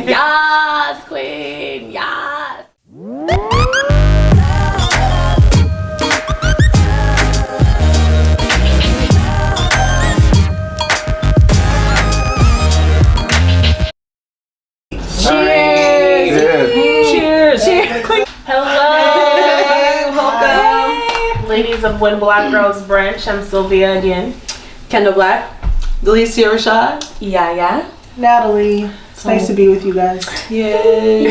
Yes, queen. Yes. Cheers. Hello. Welcome. Ladies of When Black Girls Brunch. I'm Sylvia again. Kendall Black. Delicia Rashad. Yeah. Natalie. It's nice to be with you guys. Yay.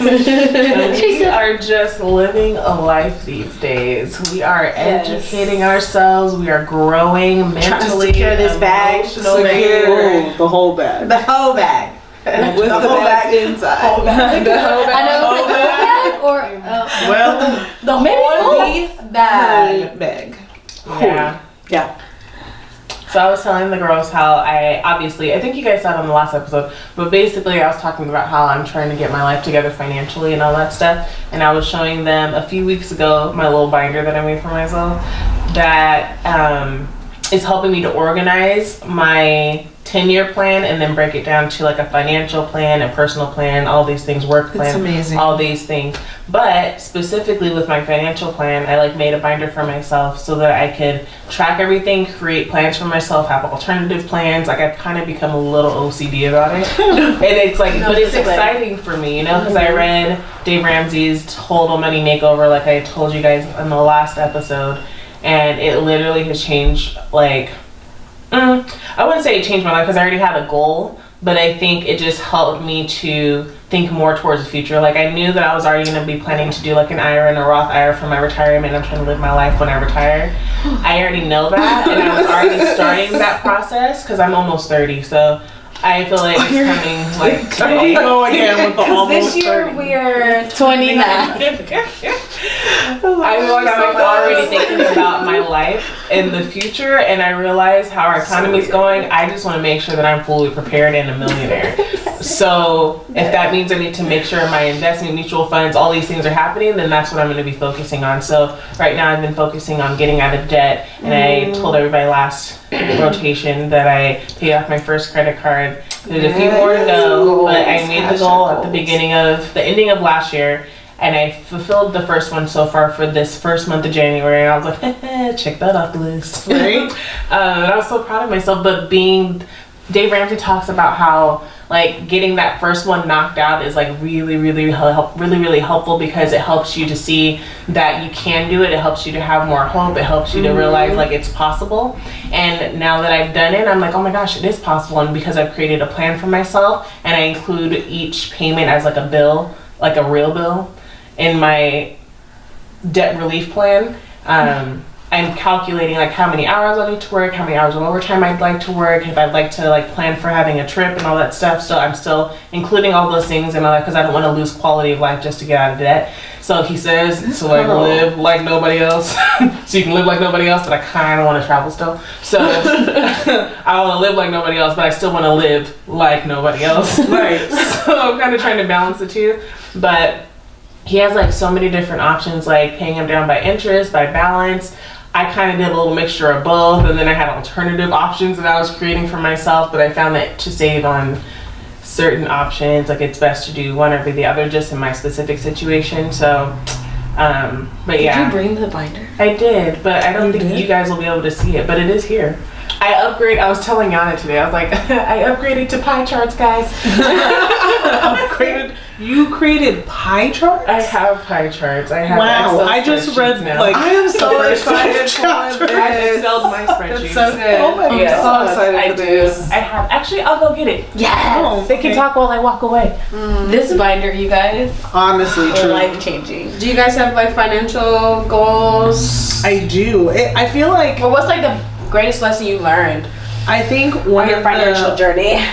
We are just living a life these days. We are educating ourselves. We are growing mentally. Secure this bag. Secure the whole bag. The whole bag. With the whole bag inside. The whole bag. The whole beef bag. Yeah. So I was telling the girls how I think you guys saw it on the last episode, but basically I was talking about how I'm trying to get my life together financially and all that stuff. And I was showing them a few weeks ago my little binder that I made for myself that is helping me to organize my 10-year plan and then break it down to like a financial plan, a personal plan, all these things, work plan, It's amazing. all these things. But specifically with my financial plan, I like made a binder for myself so that I could track everything, create plans for myself, have alternative plans. Like I've kind of become a little OCD about it. And it's like, but it's exciting for me, you know, because I read Dave Ramsey's Total Money Makeover, like I told you guys in the last episode, and it literally has changed like, I wouldn't say it changed my life because I already had a goal, but I think it just helped me to think more towards the future. Like I knew that I was already going to be planning to do like an IRA and a Roth IRA for my retirement. I'm trying to live my life when I retire. I already know that, and I was already starting that process because I'm almost 30. So I feel like it's coming like today. We go again with the almost This year 30. we're 29. I feel like I'm already thinking about my life in the future, and I realize how our economy is going. I just want to make sure that I'm fully prepared and a millionaire. So if that means I need to make sure my investment, mutual funds, all these things are happening, then that's what I'm going to be focusing on. So right now I've been focusing on getting out of debt, and I told everybody last rotation that I paid off my first credit card. There's a few more to go, but I made the goal at the ending of last year, and I fulfilled the first one so far for this first month of January. And I was like, check that off the list, right? And I was so proud of myself. But Dave Ramsey talks about how like getting that first one knocked out is like really helpful because it helps you to see that you can do it. It helps you to have more hope. It helps you to realize like it's possible. And now that I've done it, I'm like, oh my gosh, it is possible. And because I've created a plan for myself, and I include each payment as like a bill, like a real bill, in my debt relief plan. I'm calculating like how many hours I need to work, how many hours of overtime I'd like to work, if I'd like to like plan for having a trip and all that stuff. So I'm still including all those things in my life because I don't want to lose quality of life just to get out of debt. So he says to like live like nobody else. So you can live like nobody else, but I kind of want to travel still. So I want to live like nobody else, but I still want to live like nobody else. Right. So I'm kind of trying to balance the two. But he has like so many different options, like paying him down by interest, by balance. I kind of did a little mixture of both, and then I had alternative options that I was creating for myself, but I found that to save on certain options, like it's best to do one over the other just in my specific situation. So but yeah. Did you bring the binder? I did, but I don't think you guys will be able to see it, but it is here. I was telling Yana today, I was like, I upgraded to pie charts, guys. You created pie charts? I have pie charts. I have Wow, Excel I just read now. like I am so excited I Excel'd my spreadsheets. so good. Oh my Yes. god. I'm so excited for this. I have. Actually, I'll go get it. Yes. They can talk while I walk away. This binder, you guys, Honestly, true. life changing. Do you guys have like financial goals? I do. I feel like Or what's like the greatest lesson you learned I think on one your of financial the journey?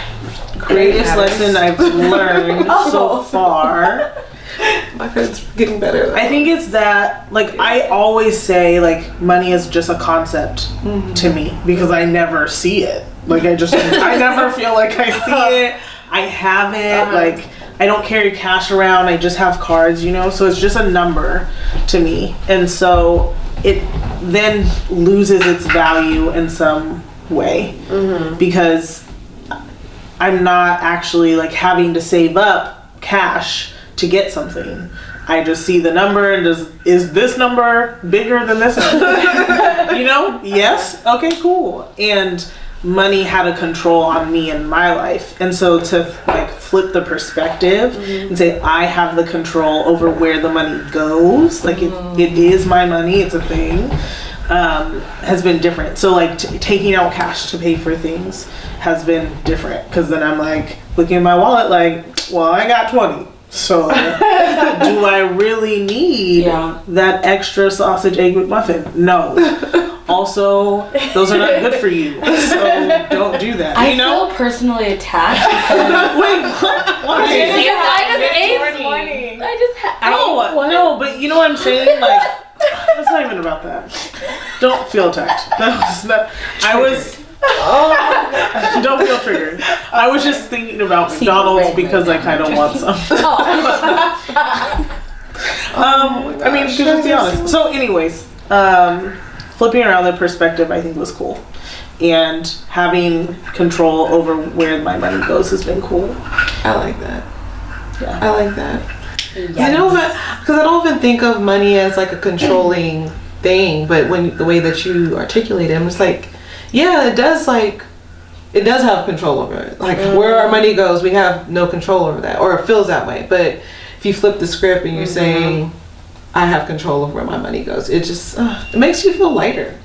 greatest lesson I've learned so far. My friend's getting better. I think it's that, like, I always say, like, money is just a concept to me because I never see it. Like, I never feel like I see it. I have it. Like, I don't carry cash around. I just have cards, you know? So it's just a number to me. And so it then loses its value in some way because I'm not actually like having to save up cash to get something. I just see the number and is this number bigger than this number? You know? Yes? Okay, cool. And money had a control on me in my life. And so to like flip the perspective and say I have the control over where the money goes, like it is my money, it's a thing, has been different. So like taking out cash to pay for things has been different, because then I'm like looking at my wallet like, well, I got 20. So do I really need that extra sausage egg McMuffin? No. Also, those are not good for you, so don't do that. I feel personally attacked. Wait, what? Why? I just ate this morning. No, but you know what I'm saying? Like, it's not even about that. Don't feel attacked. That was not. Don't feel triggered. I was just thinking about McDonald's because I kind of want some. I mean, to just be honest. So, anyways, flipping around the perspective, I think was cool, and having control over where my money goes has been cool. I like that. Yeah, I like that. Yes. You know what? Because I don't even think of money as like a controlling thing, but when the way that you articulate it, it's like, yeah, it does have control over it. Like where our money goes, we have no control over that, or it feels that way. But if you flip the script and you're saying, I have control over where my money goes, it just it makes you feel lighter.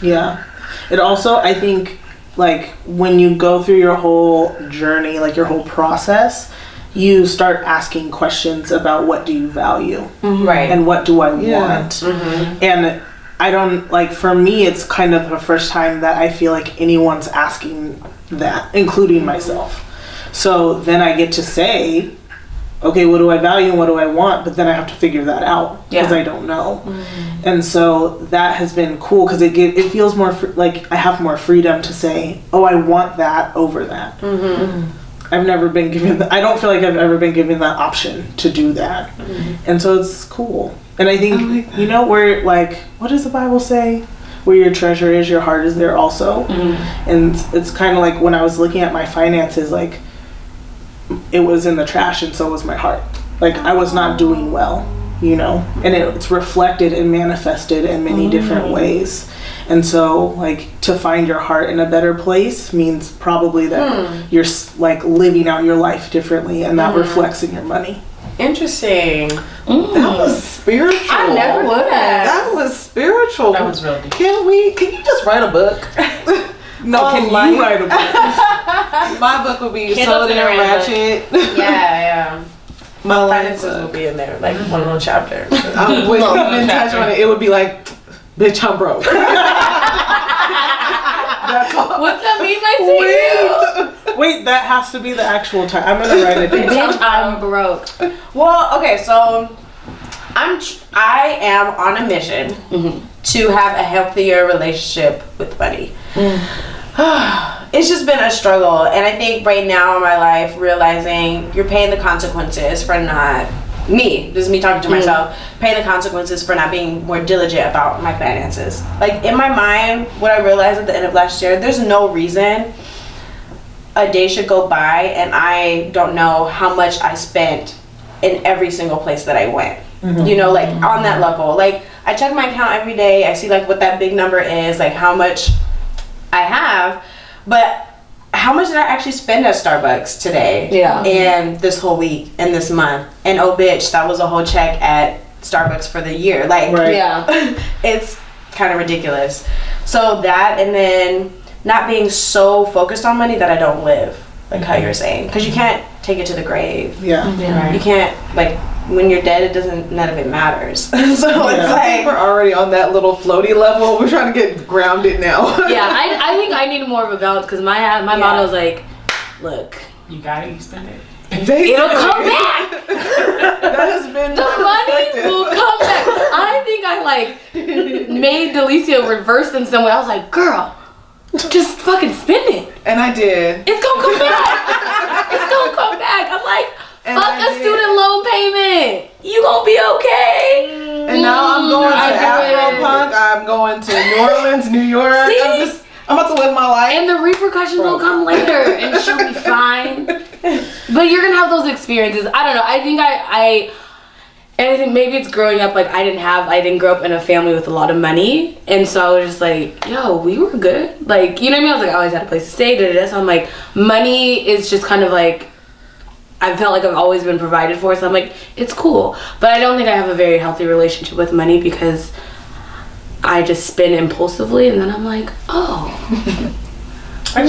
Yeah. It also, I think, like when you go through your whole journey, like your whole process, you start asking questions about what do you value, Right, and what do I want, and I don't, like, for me, it's kind of the first time that I feel like anyone's asking that, including myself. So then I get to say, okay, what do I value and what do I want? But then I have to figure that out because I don't know. And so that has been cool because it feels more like I have more freedom to say, oh, I want that over that. I've never been given I don't feel like I've ever been given that option to do that. And so it's cool. And I think, you know, where, like, what does the Bible say? Where your treasure is, your heart is there also. And it's kind of like when I was looking at my finances, like, it was in the trash and so was my heart. Like, I was not doing well, you know? And it's reflected and manifested in many different ways. And so, like, to find your heart in a better place means probably that you're, like, living out your life differently, and that reflects in your money. interesting. That was spiritual. I never would have. That was spiritual. That was real deep. Can you just write a book? No, can you write a book? My book would be Kindle's Sold and gonna write a book. Ratchet. Yeah. My life Finances will be in there, like one little chapter. I wouldn't even touch on it. It would be like, bitch, I'm broke. That's all. What's that mean by saying? Wait, that has to be the actual time. I'm gonna write it down. Bitch, I'm broke. Well, okay, so I am on a mission to have a healthier relationship with money. It's just been a struggle, and I think right now in my life, realizing you're paying the consequences for not this is me talking to myself, paying the consequences for not being more diligent about my finances. Like, in my mind, what I realized at the end of last year, there's no reason a day should go by and I don't know how much I spent in every single place that I went. You know, like, on that level. Like, I check my account every day, I see, like, what that big number is, like, how much I have, but how much did I actually spend at Starbucks today? Yeah. And this whole week and this month? And oh bitch, that was a whole check at Starbucks for the year. Like, Yeah. it's kind of ridiculous. So that, and then not being so focused on money that I don't live, like how you're saying, because you can't take it to the grave. Yeah. You can't, like, when you're dead, none of it matters. So it's like, We're already on that little floaty level. We're trying to get grounded now. Yeah, I think I need more of a balance because my motto is like, look, You got it, you spend it. it'll come back. That has been The money will come back. I think I like made Delicia reverse in some way. I was like, girl, just fucking spend it. And I did. It's gonna come back. It's gonna come back. I'm like, And fuck I a did. student loan payment. You gonna be okay. And now I'm going to I do it. Afro Punk. I'm going to New Orleans, New York. See? I'm just I'm about to live my life. And the repercussions will come later, and she'll be fine. But you're gonna have those experiences. I don't know. I think and I think maybe it's growing up. Like I didn't grow up in a family with a lot of money, and so I was just like, yo, we were good. Like, you know what I mean? I was like, I always had a place to stay. So I'm like, money is just kind of like, I felt like I've always been provided for. So I'm like, it's cool. But I don't think I have a very healthy relationship with money because I just spend impulsively, and then I'm like, oh. Wow.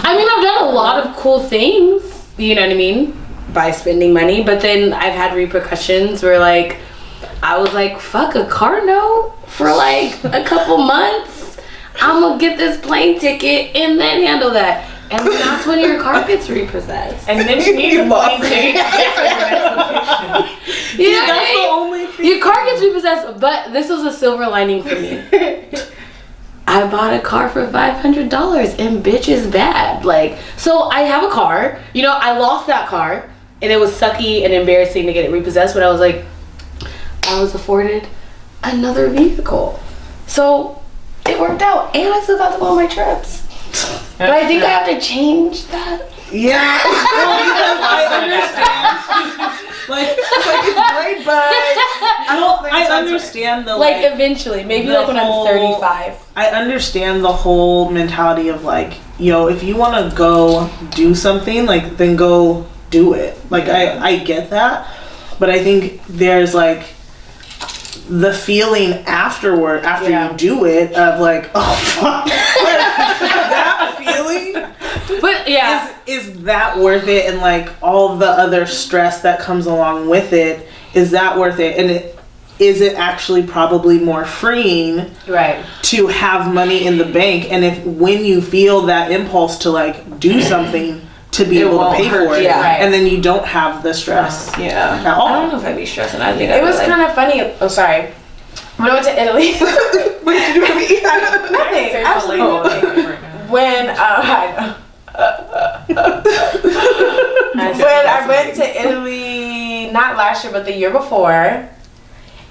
I mean, I've done a lot of cool things, you know what I mean, by spending money, but then I've had repercussions where, like, I was like, fuck a car note for like a couple months. I'm gonna get this plane ticket and then handle that. And that's when your car gets repossessed. And then you need a plane ticket. You know what I mean? Your car gets repossessed, but this was a silver lining for me. I bought a car for $500 and bitch is bad. Like, so I have a car. You know, I lost that car and it was sucky and embarrassing to get it repossessed, but I was like, I was afforded another vehicle. So it worked out and I still got to go on my trips. But I think I have to change that. Yeah. Well, because I understand. Like it's great, but I understand the like eventually, maybe like when I'm 35. I understand the whole mentality of like, yo, if you want to go do something, like then go do it. Like I get that, but I think there's like the feeling afterward, after you do it, of like, oh fuck, that feeling. But yeah, is that worth it? And like all the other stress that comes along with it, is that worth it? And is it actually probably more freeing, right, to have money in the bank? And if when you feel that impulse to like do something, to be able to pay for it, and then you don't have the stress. I don't know if I'd be stressing. I think it was kind of funny. Oh, sorry. When I went to Italy. What did you do to me? Nothing. Absolutely nothing. When I went to Italy, not last year, but the year before, and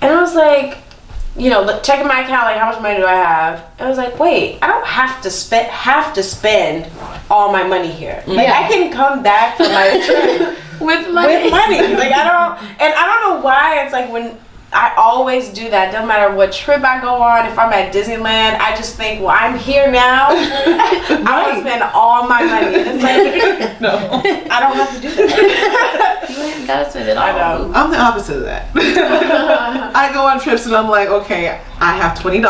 I was like, you know, checking my account, like, how much money do I have? And I was like, wait, I don't have to spend all my money here. Like, I can come back from my trip with money. Like, I don't know why it's like when I always do that. Doesn't matter what trip I go on. If I'm at Disneyland, I just think, well, I'm here now. I want to spend all my money. And it's like, no, I don't have to do that. You ain't gotta spend it all. I know. I'm the opposite of that. I go on trips and I'm like, okay, I have $20.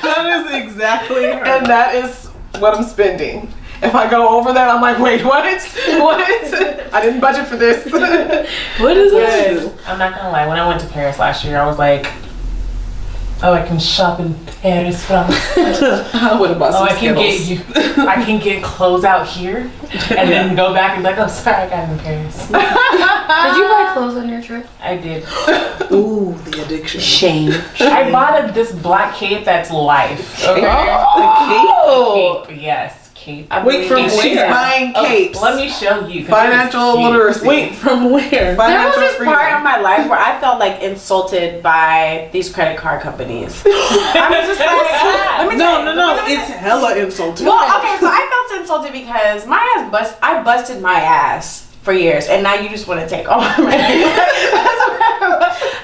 That is exactly her. And that is what I'm spending. If I go over that, I'm like, wait, what? I didn't budget for this. What is it? I'm not gonna lie. When I went to Paris last year, I was like, oh, I can shop in Paris, France. I would have bought some I can get clothes out here, and then go back and be like, oh, sorry, I got it in Paris. Did you buy clothes on your trip? I did. Ooh, the addiction. Shame. I bought this black cape that's life. Okay. Oh. Cape, yes. Cape. Wait, from She's where? buying capes. Let me show you. Financial literacy. Wait, from where? There was Financial this freedom. part of my life where I felt like insulted by these credit card companies. I was just like, let me tell you. No, it's hella insulting. Well, okay, so I felt insulted because I busted my ass for years, and now you just want to take all my money.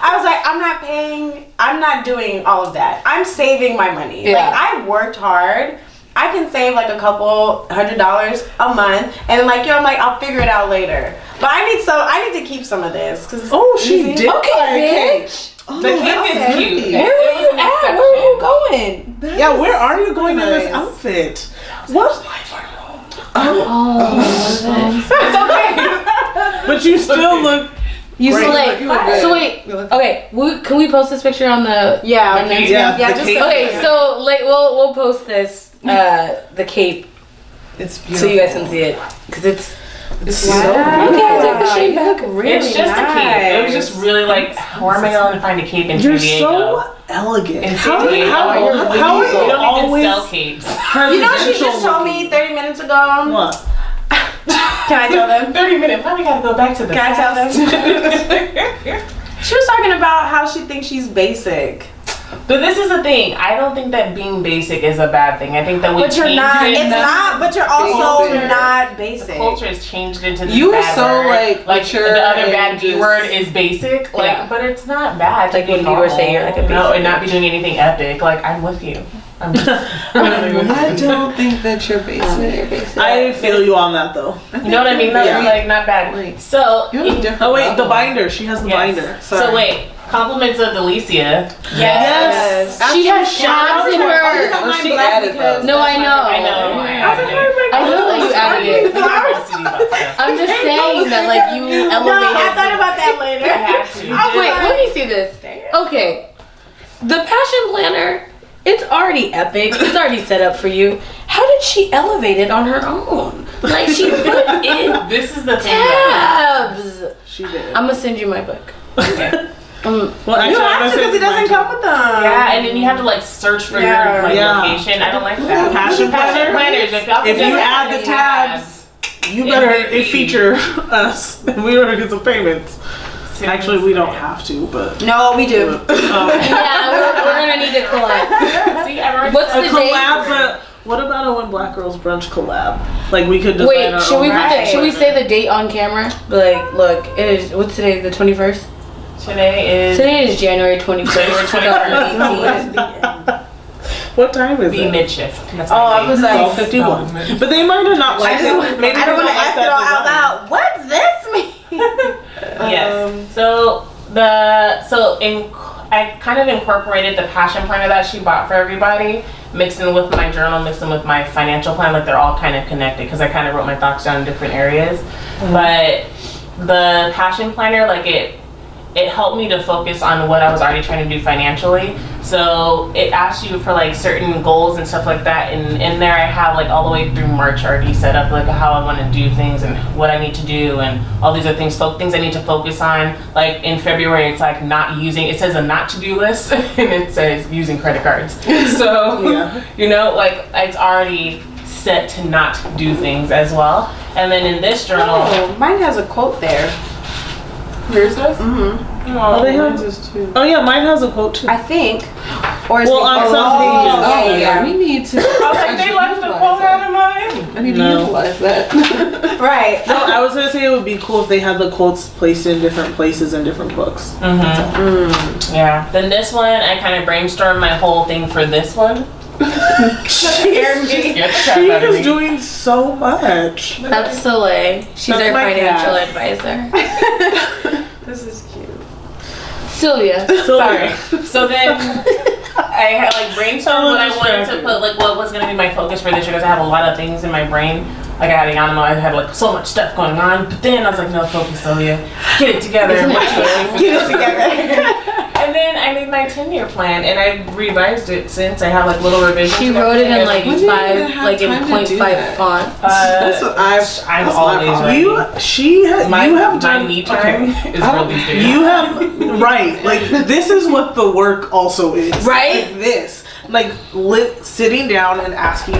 I was like, I'm not doing all of that. I'm saving my money. Yeah. Like, I worked hard. I can save like a couple $100 a month, and like, I'm like, I'll figure it out later. But I need to keep some of this. Oh, she did. Okay, bitch. The cape is cute. Where are you at? Where are you going? Yeah, where are you going in this outfit? What? It's okay. But you still look. You Great. slay. You look good. So wait, okay. Can we post this picture on the? Yeah, on the okay. Instagram? Yeah, just the Okay, so like we'll post this the cape It's beautiful. so you guys can see it because it's So Wow. okay. I take the shape back. Really It's just a cape. It was nice. just really like, where am I going to find a cape in You're San Diego? so elegant. In How San Diego, are we you don't always even sell capes. You know, she just told me 30 minutes ago. What? Can I tell them? 30 minutes. Probably got to go back to the Can I tell them? past. She was talking about how she thinks she's basic. But this is the thing. I don't think that being basic is a bad thing. I think that we But you're not. changed it. It's not. But you're also Basic. not basic. The culture has changed into this You were bad so, word. like, mature the other and bad B just- word is basic. Like, Yeah. but it's not bad. to Like be when people normal, say you're like a you know, basic and not be doing anything epic. Like, I'm with you. I'm just, I don't think that you're basic. I feel you on that though. you know what I mean? That's Yeah. like not bad. Like, So, You're on a different Oh wait, the level. binder. She has the yes. binder. So Sorry. wait, compliments of Delicia. Yes. She has tabs in her. Oh, she added those. No, I know. I know. I know that you added it. I'm just saying that like you No, elevated. I thought about that later. Wait, let me see this. Okay, the passion planner. It's already epic. It's already set up for you. How did she elevate it on her own? Like she put in This is the thing. Though. tabs. She did. I'm gonna send you my book. Okay. Well, You actually, I'm have gonna to say because it doesn't come with them. Yeah, and then you have to like search for Yeah. your like Yeah. location. I don't like that. Passion planner? planners. If, y'all If can you just add the tabs, you better MVP. feature us. We better get some payments. Actually, we don't have to, but No, we do. Yeah, we're gonna need to collect. See, I've already What's a the collab. date? But what about a When Black Girls Brunch collab? Like we could design Wait, our should we own put the, Right. should we say the date on camera? Like, look, it is what's today? The 21st. Today is Today is January 21st. January 2018. What time is be it? midship. That's Oh, my I was date. like, 12:51. But they might have not liked it. Maybe I don't they want to like ask that it all out design. loud. What's this mean? Yes. I kind of incorporated the passion planner that she bought for everybody, mixed in with my journal, mixed in with my financial plan. Like they're all kind of connected because I kind of wrote my thoughts down in different areas. But the passion planner, like it helped me to focus on what I was already trying to do financially. So it asks you for like certain goals and stuff like that. And in there I have like all the way through March already set up like how I want to do things and what I need to do and all these other things, things I need to focus on. Like in February, it's like not using, it says a not to do list and it says using credit cards. So, Yeah. you know, like it's already set to not do things as well. And then in this journal, Oh, mine has a quote there. yours does? Oh, they have. Just too. Oh yeah, mine has a quote too. I think. Or is Well, it on some oh, pages. yeah. We need to. I was like, they left the quote out of mine. I need to No. utilize that. Right. No, I was gonna say it would be cool if they had the quotes placed in different places in different books. Yeah. Then this one, I kind of brainstormed my whole thing for this one. Scared me. Scared the She crap out of is me. doing so much. That's Soleil. She's That's our my financial cat. advisor. This is cute. Sylvia. Sorry. So then I had like brainstormed what I wanted to put, like what was gonna be my focus for this year because I have a lot of things in my brain. Like I had, I don't know, I had like so much stuff going on. But then I was like, no, focus, Sylvia. Get it together. Isn't it Get it together. And then I made my 10-year plan and I revised it since I have like little revisions. She and wrote it in everything. like When do you even five, have like in time to do 0.5 that? font. That's what I'm that's my always problem. right. You have My done me time is Oh. really big. You have right. Like this is what the work also is. Right? Like this. Like sitting down and asking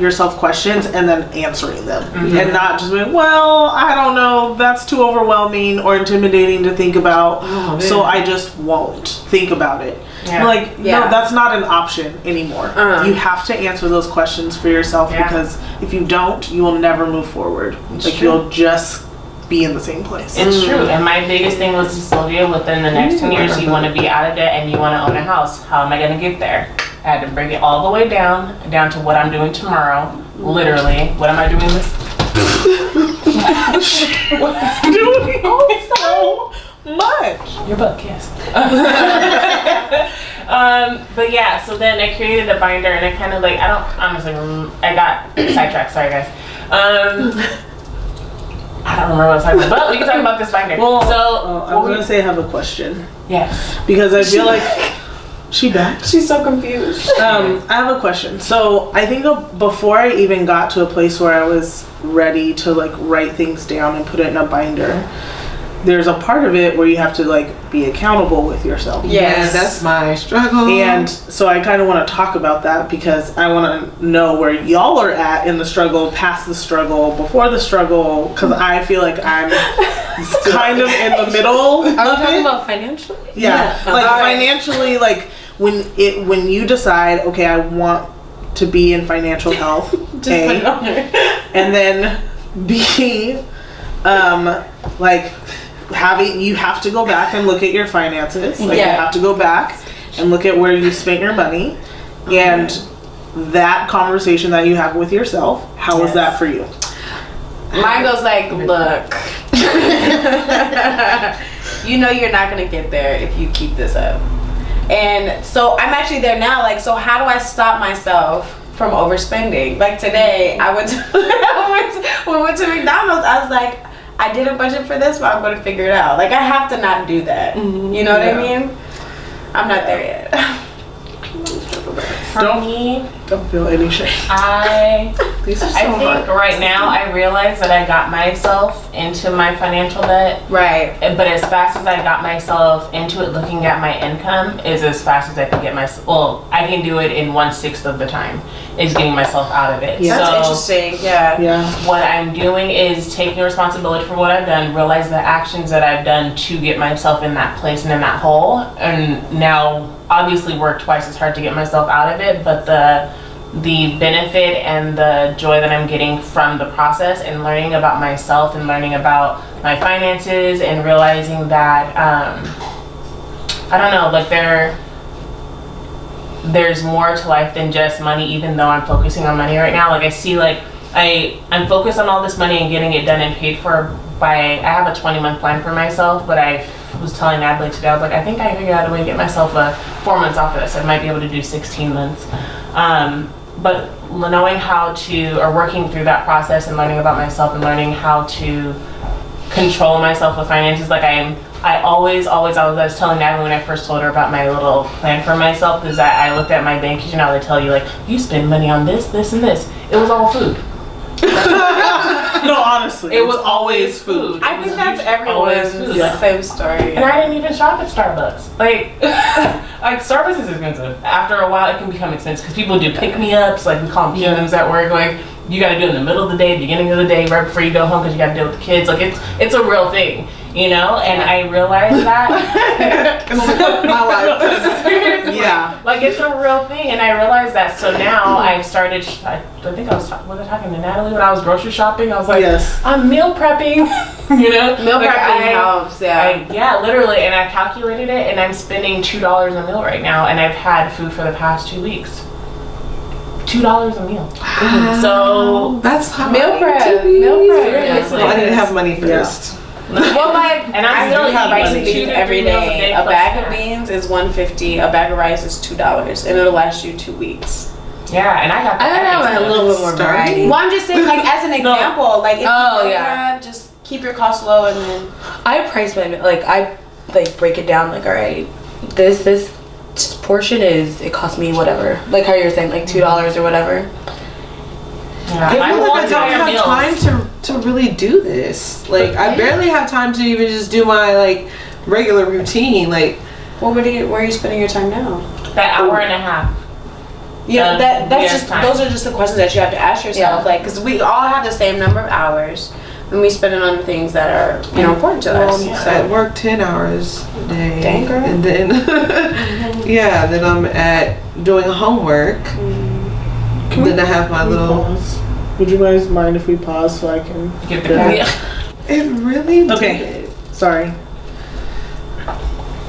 yourself questions and then answering them, and not just being, well, I don't know, that's too overwhelming or intimidating to think about, Oh, man. so I just won't think about it. Yeah. Like, Yeah. no, that's not an option anymore. You have to answer those questions for yourself Yeah. because if you don't, you will never move forward. Like true. you'll just be in the same place. It's true. And my biggest thing was to Sylvia, within the next 10 years, you want to be out of debt and you want to own a house. How am I going to get there? I had to bring it all the way down to what I'm doing tomorrow. Literally. What am I doing this? Doing so much. Your book, yes. But yeah, so then I created a binder and I kind of like, I don't, honestly, I got sidetracked. Sorry, guys. I don't remember what I was talking about, but we can talk about this binder. Well, so, I was gonna say I have a question yes. because I feel like she back. She's so confused. I have a question. So I think before I even got to a place where I was ready to like write things down and put it in a binder, there's a part of it where you have to like be accountable with yourself. Yeah, that's my struggle. And so I kind of want to talk about that because I want to know where y'all are at in the struggle, past the struggle, before the struggle, because I feel like I'm kind of in the middle Are we of talking it. about financially? Yeah, like financially, like when you decide, okay, I want to be in financial health, Just put it on there. and then B, like you have to go back and look at your finances. Like you have to go back and look at where you spent your money, and that conversation that you have with yourself. How was that for you? Mine goes like, look, you know you're not gonna get there if you keep this up. And so I'm actually there now. Like, so how do I stop myself from overspending? Like today, I went to when we went to McDonald's. I was like, I didn't budget for this, but I'm gonna figure it out. Like, I have to not do that. You know what I mean? I'm not there yet. For me, Don't feel any shame. These are so I think hard. right now I realize that I got myself into my financial debt. Right. But as fast as I got myself into it, looking at my income is as fast as I can get myself. Well, I can do it in 1/6 of the time. Is getting myself out of it. Yeah. That's So interesting. Yeah. Yeah. what I'm doing is taking responsibility for what I've done, realize the actions that I've done to get myself in that place and in that hole, and now obviously work twice as hard to get myself out of it. But the benefit and the joy that I'm getting from the process and learning about myself and learning about my finances and realizing that I don't know, like there's more to life than just money, even though I'm focusing on money right now. Like I see, like I'm focused on all this money and getting it done and paid for by, I have a 20-month plan for myself, but I was telling Natalie today, I was like, I think I figured out a way to get myself 4 months off of this. I might be able to do 16 months. But knowing how to, or working through that process and learning about myself and learning how to control myself with finances, like I was telling Natalie when I first told her about my little plan for myself, is that I looked at my bank, because you know they tell you like, you spend money on this, this, and this. It was all food. No, honestly, It was always food. I think that's always everyone's food. same story. And I didn't even shop at Starbucks. Like Starbucks is expensive. After a while, it can become expensive because people do pick-me-ups. Like we call them PMs at work. Like you got to do it in the middle of the day, beginning of the day, right before you go home because you got to deal with the kids. Like it's a real thing, you know. And I realized that my life. Yeah. Like it's a real thing, and I realized that. So now I've started. I think was I talking to Natalie when I was grocery shopping. I was like, Yes. I'm meal prepping. You know, Meal like prepping helps, yeah, literally, and I calculated it, and I'm spending $2 a meal right now, and I've had food for the past 2 weeks. $2 a meal. So That's how Meal I prep. need to be. Meal prep. Seriously. Well, I need to have money first. Well, like, And I'm still I eating rice like and 2 beans to every 3 meals a day. day A plus bag of snacks. beans is $1.50. A bag of rice is $2, and it'll last you 2 weeks. Yeah, and I got. I gotta have a little bit more variety. Well, I'm just saying, like, as an example, like, if Oh, you yeah. have, just keep your costs low, and then I price my like I like break it down like, all right, this portion it costs me whatever, like how you're saying, like $2 or whatever. Yeah, I my feel whole like I don't entire have meals. time to really do this. Like I barely have time to even just do my like regular routine. Like well, where are you spending your time now? That hour and a half. Yeah, that's yeah, just time. those are just the questions that you have to ask yourself. Yeah. Like, because we all have the same number of hours, and we spend it on things that are important to us. I work 10 hours a day. Dang, girl. And then then I'm at doing homework. Then I have my little. Pause. Would you guys mind if we pause so I can Get the cat. It really Okay. did. Sorry.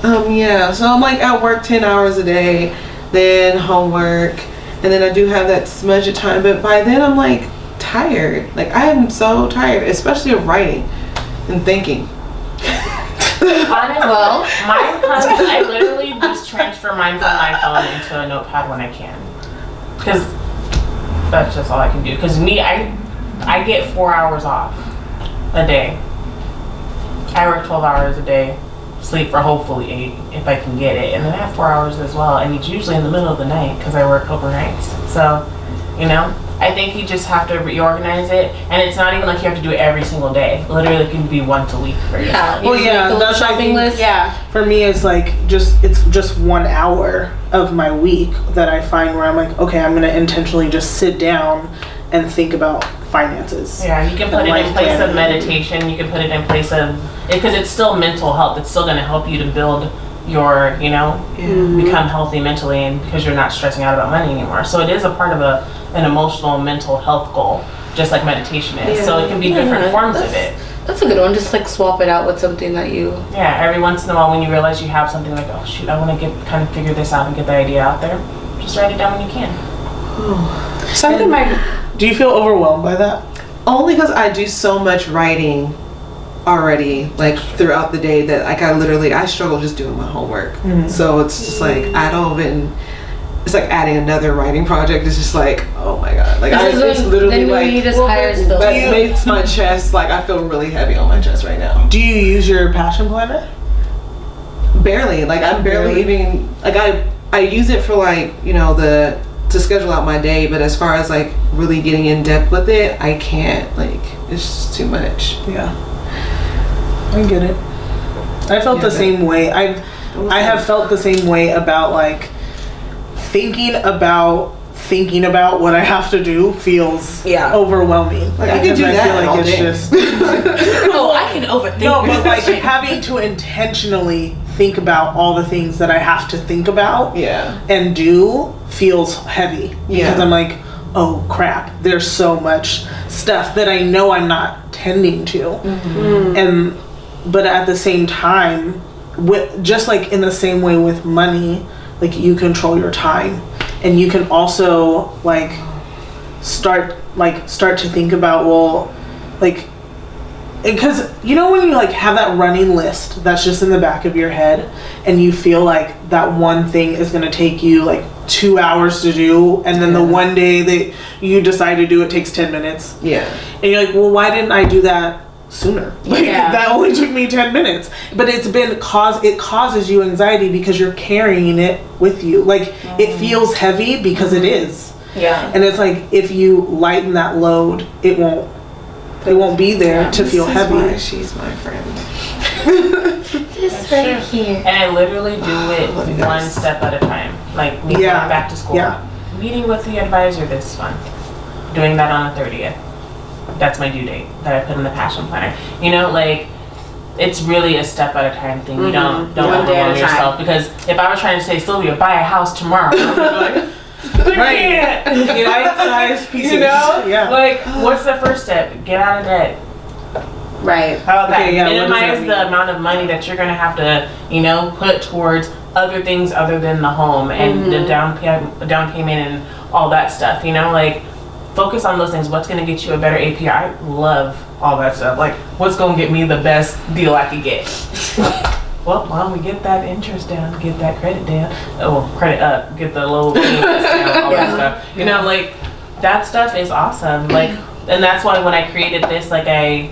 Yeah, so I'm like at work 10 hours a day, then homework, and then I do have that smudge of time, but by then I'm like tired. Like I am so tired, especially of writing and thinking. Honestly, Well. mine comes. I literally just transfer mine from my phone into a notepad when I can, because that's just all I can do. Because I get 4 hours off a day. I work 12 hours a day, sleep for hopefully 8 if I can get it, and then I have 4 hours as well. And it's usually in the middle of the night because I work overnights. So, you know, I think you just have to reorganize it, and it's not even like you have to do it every single day. Literally, it can be once a week for yourself. Yeah. Well, You yeah, make a little that's shopping list. Yeah. For me, it's like it's just 1 hour of my week that I find where I'm like, okay, I'm gonna intentionally just sit down and think about finances. Yeah, you can put it in Life place of planning. meditation. You can put it in place of, because it's still mental health. It's still going to help you to build you're, become healthy mentally, and because you're not stressing out about money anymore. So it is a part of an emotional, mental health goal, just like meditation is. So it can be different forms of it. That's a good one. Just like swap it out with something that you. Yeah, every once in a while when you realize you have something like, oh shoot, I want to kind of figure this out and get the idea out there, just write it down when you can. Do you feel overwhelmed by that? Only because I do so much writing already, like throughout the day, that I struggle just doing my homework. So it's just like it's like adding another writing project. It's just like, oh my god, like it's literally like you just hire that makes my chest, like I feel really heavy on my chest right now. Do you use your passion planner? Barely. Like I'm barely even like I use it for like to schedule out my day, but as far as like really getting in depth with it, I can't. Like it's just too much. Yeah, I get it. I felt the same way. I have felt the same way about like thinking about what I have to do feels overwhelming. Like I can do that I feel like all it's day. just I can overthink. no, but like having to intentionally think about all the things that I have to think about and do feels heavy because I'm like, oh crap, there's so much stuff that I know I'm not tending to. But at the same time, just like in the same way with money, like you control your time, and you can also like start to think about because when you like have that running list that's just in the back of your head, and you feel like that one thing is going to take you like 2 hours to do, and then the one day that you decide to do it takes 10 minutes, and you're like, well, why didn't I do that sooner? Like that only took me 10 minutes. But it causes you anxiety because you're carrying it with you. Like it feels heavy because it is. And it's like if you lighten that load, it won't be there to feel heavy. Why she's my friend. This right here. And I literally do it one step at a time. Like me going back to school. Meeting with the advisor this month. Doing that on the 30th. That's my due date that I put in the passion planner. Like it's really a step at a time thing. You don't overwhelm yourself, because if I was trying to say, Sylvia, buy a house tomorrow, I'm like, right. Bite-sized pieces. Like what's the first step? Get out of debt. Right. How about that? Minimize the amount of money that you're gonna have to, put towards other things other than the home and the down payment and all that stuff. Like focus on those things. What's gonna get you a better APR? I love all that stuff. Like what's gonna get me the best deal I could get? Well, why don't we get that interest down, get that credit down, credit up, get the low payments down, all that stuff. Like that stuff is awesome. Like, and that's why when I created this, like I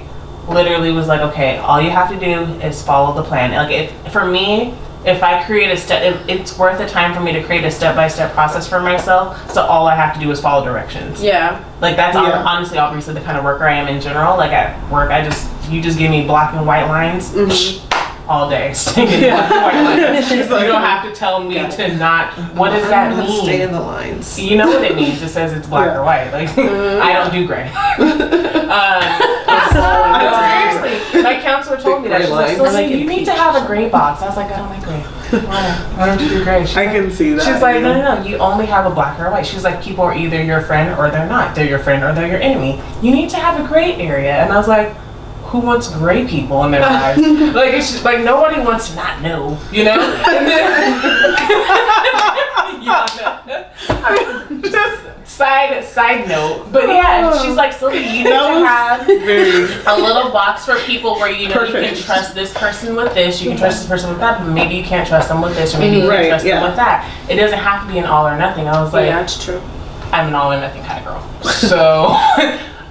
literally was like, okay, all you have to do is follow the plan. Like for me, if I create a step, it's worth the time for me to create a step-by-step process for myself. So all I have to do is follow directions. Like that's honestly, obviously, the kind of worker I am in general. Like at work, you just give me black and white lines all day. Singing black and white lines. You don't have to tell me to not. What does that mean? Stay in the lines. You know what it means. It says it's black or white. Like I don't do gray. Seriously, my counselor told me that. She's like, so you need to have a gray box. I was like, I don't like gray. Why don't you do gray? I can see that. She's like, no. You only have a black or a white. She's like, people are either your friend or they're not. They're your friend or they're your enemy. You need to have a gray area. And I was like, who wants gray people in their lives? Like it's just like nobody wants to not know, And then just side note, but she's like, Sylvia, you need to have a little box for people where you can trust this person with this, you can trust this person with that, but maybe you can't trust them with this, or maybe you can't trust them with that. It doesn't have to be an all or nothing. I was like, that's true. I'm an all or nothing kind of girl, so.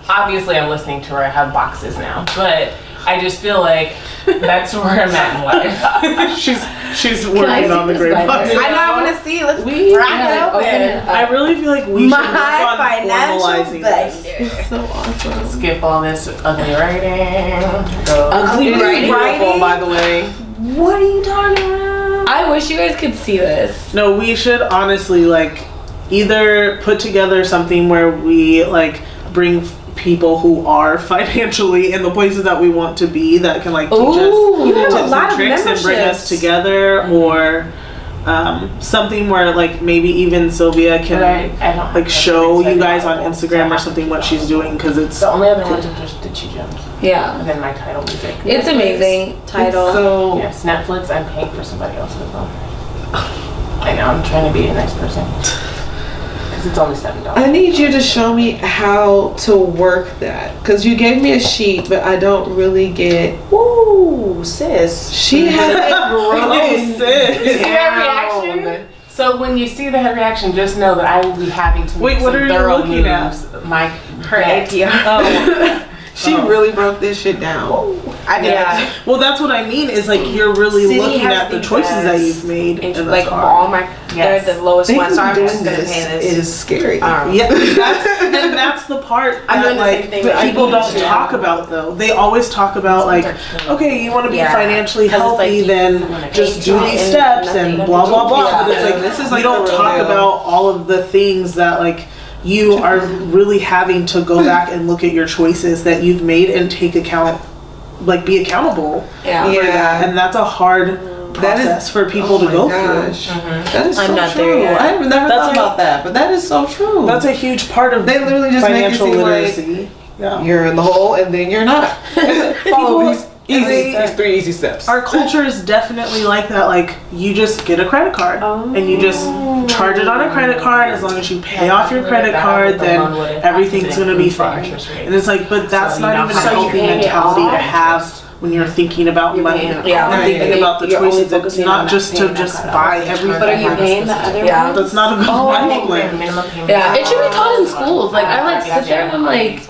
Obviously, I'm listening to her. I have boxes now, but I just feel like that's where I'm at in life. she's working on the gray box. I want to see. Let's crack it open. I really feel like we should work on formalizing this. It's so awesome. Skip all this ugly writing. Ugly writing. Beautiful, by the way. What are you talking about? I wish you guys could see this. No, we should honestly like either put together something where we like bring people who are financially in the places that we want to be that can like teach Ooh. us a tips lot and of tricks and bring us memberships. together, or something where like maybe even Sylvia can I don't like have show everything you guys set on up. Instagram or something what she's doing, because it's The only other ones are just the two gems. Yeah. And then my title music. It's amazing. Title. So Yes, Netflix, I'm paying for somebody else's as well. I know, I'm trying to be a nice person. Because it's only $7. I need you to show me how to work that, because you gave me a sheet, but I don't really get. Ooh, sis. She has it Oh, You sis. see that reaction? So when you see that reaction, just know that I will be having to Wait, make what some are you thorough looking at? moves. Her net. ATM. She really broke this shit down. I did. Yeah. Well, that's what I mean. Is like you're really City looking has at the the choices that best you've made, and Like that's all hard. my, Yes. they're the lowest Thinking one, so I'm doing just gonna this pay this. is scary. Yeah, and that's the part I'm that doing the like same thing with people you. don't talk about though. They always talk about like, okay, you want to be Yeah. financially 'Cause it's like healthy, you then wanna just pay do for these it steps and and nothing blah blah blah. Yeah, But it's like this is we like don't the real talk deal. about all of the things that like you are really having to go back and look at your choices that you've made and take account, like be accountable Yeah. for Yeah. that. And that's a hard That is- process for people Oh to my go gosh. through. That is I'm so not there true. yet. I've never That's thought like- about that, but that is so true. That's a huge part of They literally just make you financial seem like literacy. Yeah. you're in the hole and then you're not. Follow these they- these 3 easy steps. Our culture is definitely like that. Like, you just get a credit card and you just charge it on a credit card. As long as you pay off your credit card, then everything's gonna be fine. And it's like, but that's So not you even know a how you healthy pay it mentality to off. have when you're thinking about You're money paying it Yeah. off. and thinking Right. about the You're only choices. It's focusing on not that just to paying that just card buy off. everything. But are you paying the other Yeah. one? That's not a good life plan. Yeah, it should be taught in schools. Like, I like sit there and I'm like,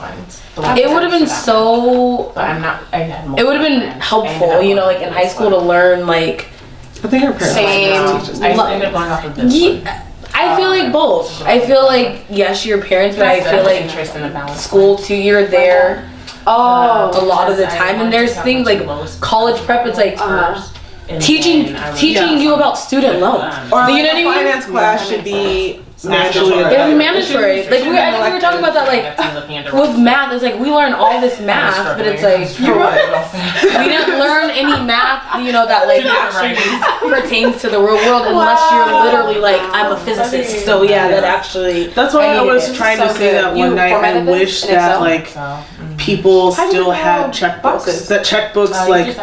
it would have been so. But I'm not. I had It would have been helpful, you know, like in high school to learn like. I think her parents Same. teach us. I ended up going off of this one. Yeah, I feel like both. I feel like yes, your parents, but I feel like interest in the balance. school too. You're there Oh. a lot of the time, and there's things like college prep. It's like teaching you about student loans. Or You like know what I a mean? finance class should be Naturally. It would be mandatory. Like I think we were talking about that. Like with math, it's like we learn all this math, but it's like for what? we didn't learn any math, you know, that like actually pertains to the real world unless you're literally like, I'm a physicist, so yeah, that actually. That's why I needed was it. trying So to say good. that You one night. I formatted this wish in that Excel? like people How do you still know had checkbooks. boxes? That checkbooks, like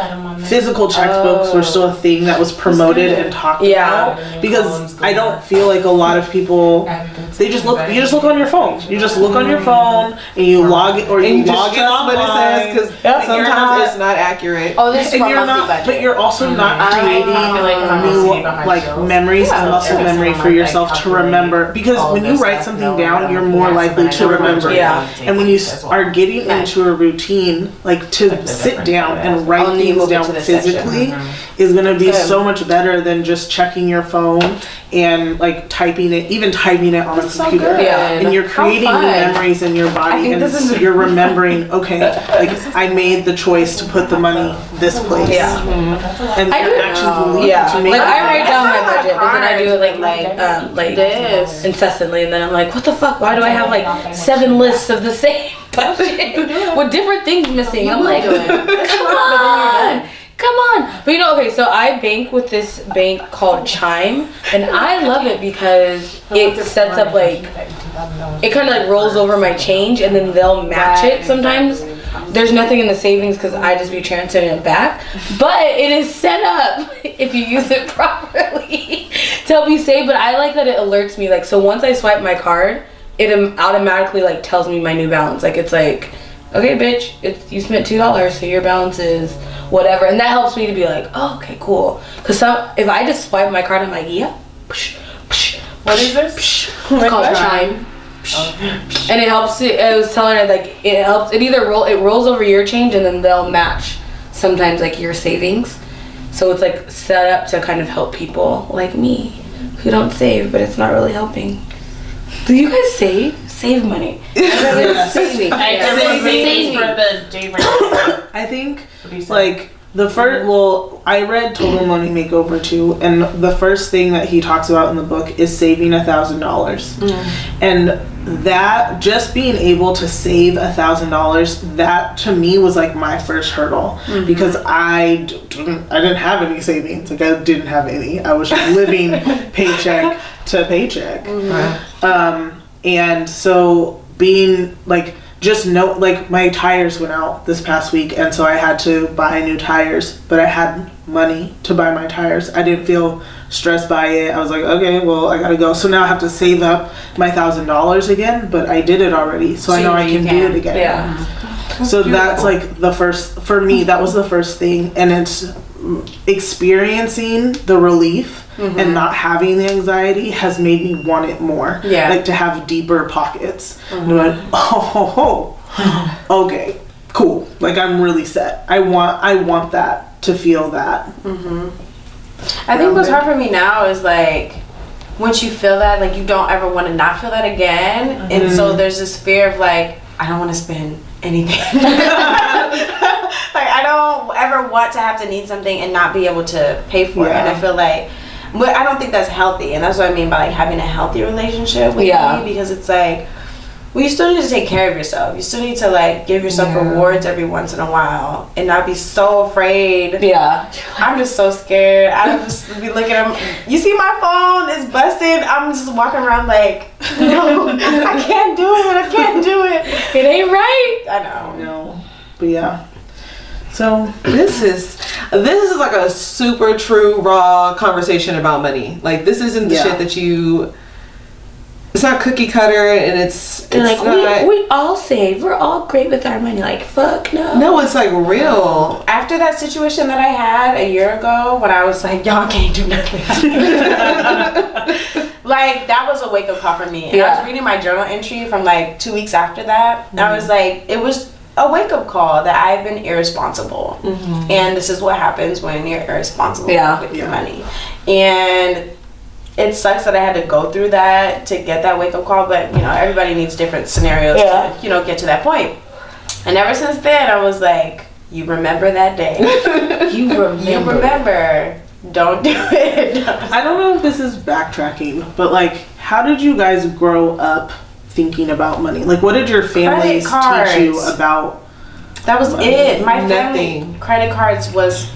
physical checkbooks, were still a thing that was promoted and talked Yeah. about. Because I don't feel like a lot of people. They just look. You just look on your phone. You just look on your phone and you log it, or And you you just log it trust what it online. says because You're sometimes not- it's not accurate. Oh, this is And for you're monthly not, budget. but you're also not creating new memories and muscle memory for yourself to remember. Because when you write something down, you're more likely to remember it. Yeah. And when you are getting into a routine, like to sit down and write I'll need to things move down into this physically, is gonna be so much better than just checking your phone and like typing it, even typing it on a computer. good. Yeah. And you're How creating new fun. memories in your body, think and this is- you're remembering, okay, like I made the choice to put the money this place. Yeah. And I your do- actions will lead Yeah, you to make like I it. write down my budget, but then I do it like this. incessantly, and then I'm like, what the fuck? Why do I have like 7 lists of the same budget with different things missing? I'm like, come on. But you know, okay, so I bank with this bank called Chime, and I love it because it sets up like, it kind of like rolls over my change, and then they'll match it sometimes. There's nothing in the savings because I just be transferring it back, but it is set up if you use it properly to help you save. But I like that it alerts me, like, so once I swipe my card, it automatically like tells me my new balance. Like, it's like, okay, bitch, you spent $2, so your balance is whatever, and that helps me to be like, oh, okay, cool. Because if I just swipe my card, I'm like, yeah. What is this? It's called Chime. And it helps. I was telling her like it helps. It either rolls over your change, and then they'll match sometimes like your savings. So it's like set up to kind of help people like me who don't save, but it's not really helping. Do you guys save? Save money. Yes. Saving. I Saving. saving for the day rent. I think What do you say? like The first, well, I read Total Money Makeover too, and the first thing that he talks about in the book is saving $1,000, and that just being able to save $1,000, that to me was like my first hurdle because I didn't have any savings. Like I didn't have any. I was just living paycheck to paycheck, and so being like. Just like my tires went out this past week, and so I had to buy new tires, but I had money to buy my tires. I didn't feel stressed by it. I was like, okay, well, I gotta go. So now I have to save up my $1,000 again, but I did it already, so I know I can do it again. Yeah. So that's like the first, for me, that was the first thing, and it's experiencing the relief and not having the anxiety has made me want it more. Yeah. Like to have deeper pockets. And I went, okay, cool. Like I'm really set. I want that, to feel that. I think what's hard for me now is like once you feel that, like you don't ever want to not feel that again, and so there's this fear of like I don't want to spend anything. Like I don't ever want to have to need something and not be able to pay for it, and I feel like, but I don't think that's healthy, and that's what I mean by like having a healthy relationship with me, because it's like, well, you still need to take care of yourself. You still need to like give yourself rewards every once in a while and not be so afraid. Yeah. I'm just so scared. I just be looking at them. You see my phone is busted. I'm just walking around like, no, I can't do it. I can't do it. It ain't right. I know. No, but yeah. So this is like a super true raw conversation about money. Like this isn't the shit that you. It's not cookie cutter, and it's like not, we all save. We're all great with our money. Like fuck no. No, it's like real. After that situation that I had a year ago, when I was like, y'all can't do nothing. Like that was a wake up call for me. And I was reading my journal entry from like 2 weeks after that. And I was like, it was a wake up call that I've been irresponsible, and this is what happens when you're irresponsible with your money. And it sucks that I had to go through that to get that wake up call, but you know, everybody needs different scenarios to, you know, get to that point. And ever since then, I was like, you remember that day. You remember. Don't do it. I don't know if this is backtracking, but like, how did you guys grow up thinking about money? Like, what did your families teach you about? That was money? it. My family, credit cards was.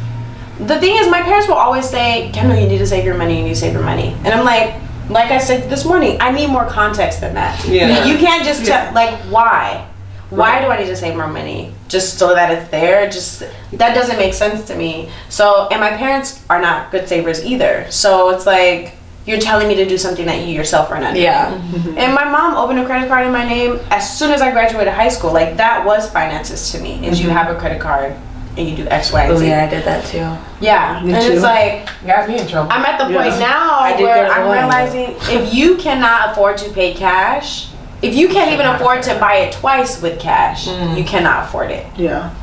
The thing is, my parents will always say, Kendall, you need to save your money, you need to save your money. And I'm like I said this morning, I need more context than that. Yeah. You can't just tell, like, why? Why do I need to save more money? Just so that it's there? Just, that doesn't make sense to me. So, and my parents are not good savers either. So it's like, you're telling me to do something that you yourself are not doing. Yeah. And my mom opened a credit card in my name as soon as I graduated high school. Like, that was finances to me, is you have a credit card and you do X, Y, and Z. Oh yeah, I did that too. Yeah, and it's like, got me in trouble. I'm at the point now where I'm realizing if you cannot afford to pay cash, if you can't even afford to buy it twice with cash, you cannot afford it. Yeah.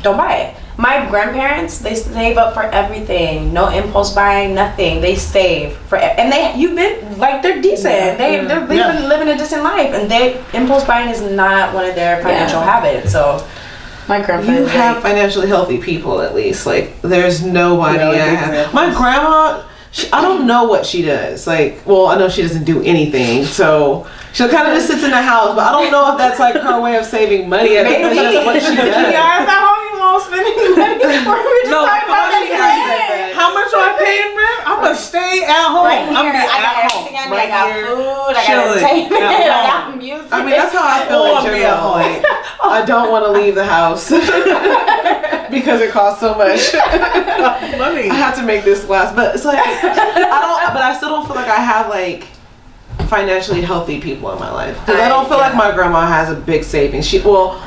Don't buy it. My grandparents, they save up for everything. No impulse buying, nothing. They save for, and you've been like, they're decent. They're living a decent life, and impulse buying is not one of their financial habits. So. My grandpa. You have financially healthy people, at least. Like, there's nobody. My grandma, I don't know what she does. Like, well, I know she doesn't do anything. So she kind of just sits in the house, but I don't know if that's like her way of saving money. I think that's what she does. Yeah, it's not home you won't spend any money. We just talking about that. How much do I pay in rent? I'm gonna stay at home. Right here. I'm gonna be I got at everything home. I got food, I got entertainment, I got music. I mean, that's how I feel in general. Like, I don't want to leave the house because it costs so much money. I have to make this last, but it's like I still don't feel like I have like financially healthy people in my life, because I don't feel like my grandma has a big savings.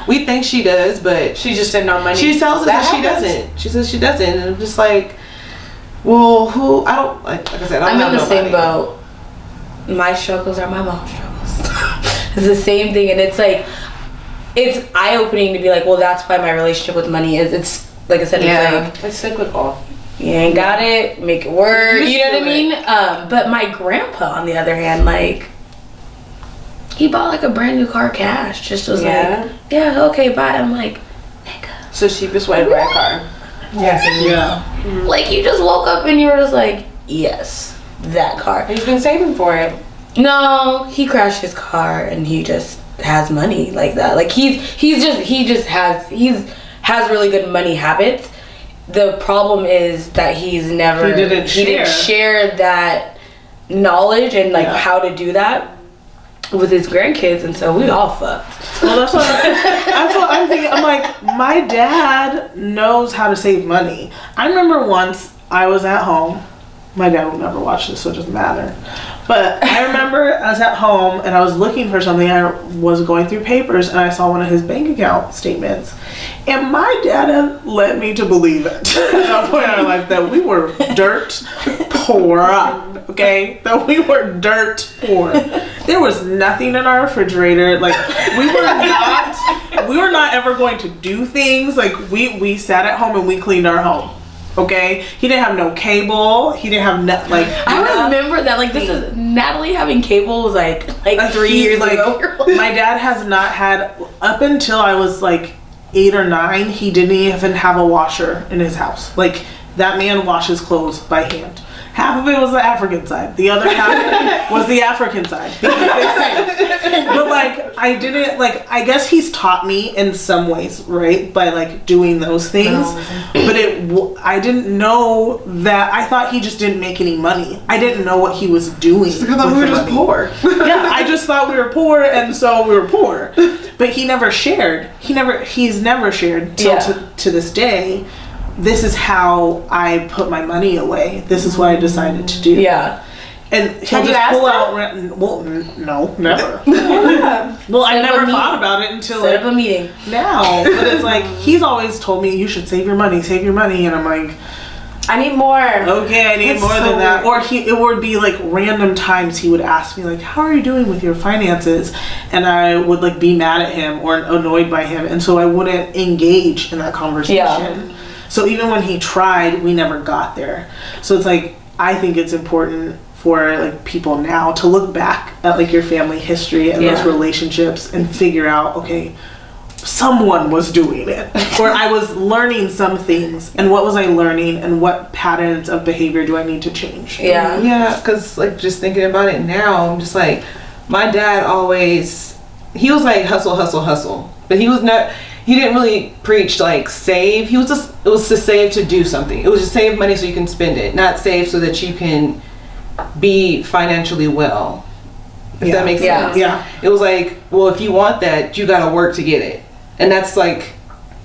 We think she does, but she just didn't know money. She tells us that she doesn't. She says she doesn't, and I'm just like, well, who? I don't like I said. I'm in the same boat. My struggles are my mom's struggles. It's the same thing, and it's like, it's eye-opening to be like, well, that's why my relationship with money is. It's like I said, it's cyclical. You ain't got it, make it work. You know what I mean? But my grandpa, on the other hand, like, he bought like a brand new car cash. Just was like, yeah, okay, bye. I'm like, nigga. So cheapest way to buy a car. Yes. Yeah. Like, you just woke up and you were just like, yes, that car. He's been saving for it. No, he crashed his car and he just has money like that. Like, he has really good money habits. The problem is that he didn't share that knowledge and like how to do that with his grandkids, and so we all fucked. Well, that's what I'm thinking. I'm like, my dad knows how to save money. I remember once I was at home. My dad will never watch this, so it doesn't matter. But I remember I was at home and I was looking for something. I was going through papers and I saw one of his bank account statements. And my dad had led me to believe it at that point in our life that we were dirt poor. Okay? That we were dirt poor. There was nothing in our refrigerator. Like, we were not ever going to do things. Like, we sat at home and we cleaned our home. Okay, he didn't have no cable. He didn't have I remember that. Like, this is Natalie having cable was like 3 years ago. My dad has not had, up until I was like 8 or 9. He didn't even have a washer in his house. Like, that man washes clothes by hand. Half of it was the African side. The other half was the African side. But like, I guess he's taught me in some ways, right? By like doing those things. But I didn't know that. I thought he just didn't make any money. I didn't know what he was doing. Because I thought we were just poor. Yeah, I just thought we were poor, and so we were poor. But he never shared. He's never shared till to this day. This is how I put my money away. This is what I decided to do. Yeah. And he'll just pull out rent. Well, no, never. Well, I never thought about it until set up a meeting now. But it's like, he's always told me, you should save your money. And I'm like, I need more. Okay, I need more than that. Or it would be like random times he would ask me like, how are you doing with your finances? And I would like be mad at him or annoyed by him. And so I wouldn't engage in that conversation. Yeah. So even when he tried, we never got there. So it's like, I think it's important for like people now to look back at like your family history and those relationships and figure out, okay, someone was doing it, or I was learning some things, and what was I learning, and what patterns of behavior do I need to change? Yeah, because like just thinking about it now, I'm just like, my dad he was like hustle, but he didn't really preach like save. It was to save to do something. It was to save money so you can spend it, not save so that you can be financially well. If that makes sense. Yeah. It was like, well, if you want that, you gotta work to get it. And that's like,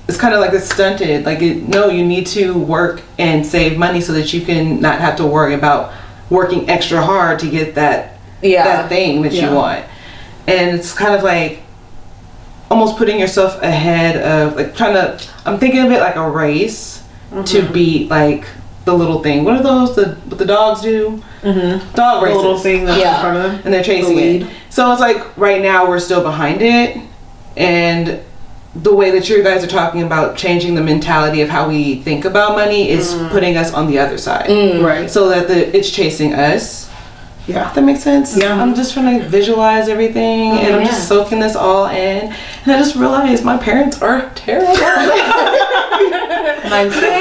it's kind of like it's stunted. Like, no, you need to work and save money so that you can not have to worry about working extra hard to get that thing that you want. And it's kind of like almost putting yourself ahead of like I'm thinking of it like a race to beat like the little thing. What are those? What the dogs do? Dog races. The little thing that's in front of them. And they're chasing it. So it's like right now we're still behind it, and the way that you guys are talking about changing the mentality of how we think about money is putting us on the other side. Right. So that it's chasing us. Yeah. That makes sense? Yeah. I'm just trying to visualize everything and I'm just soaking this all in. And I just realized my parents are terrible. They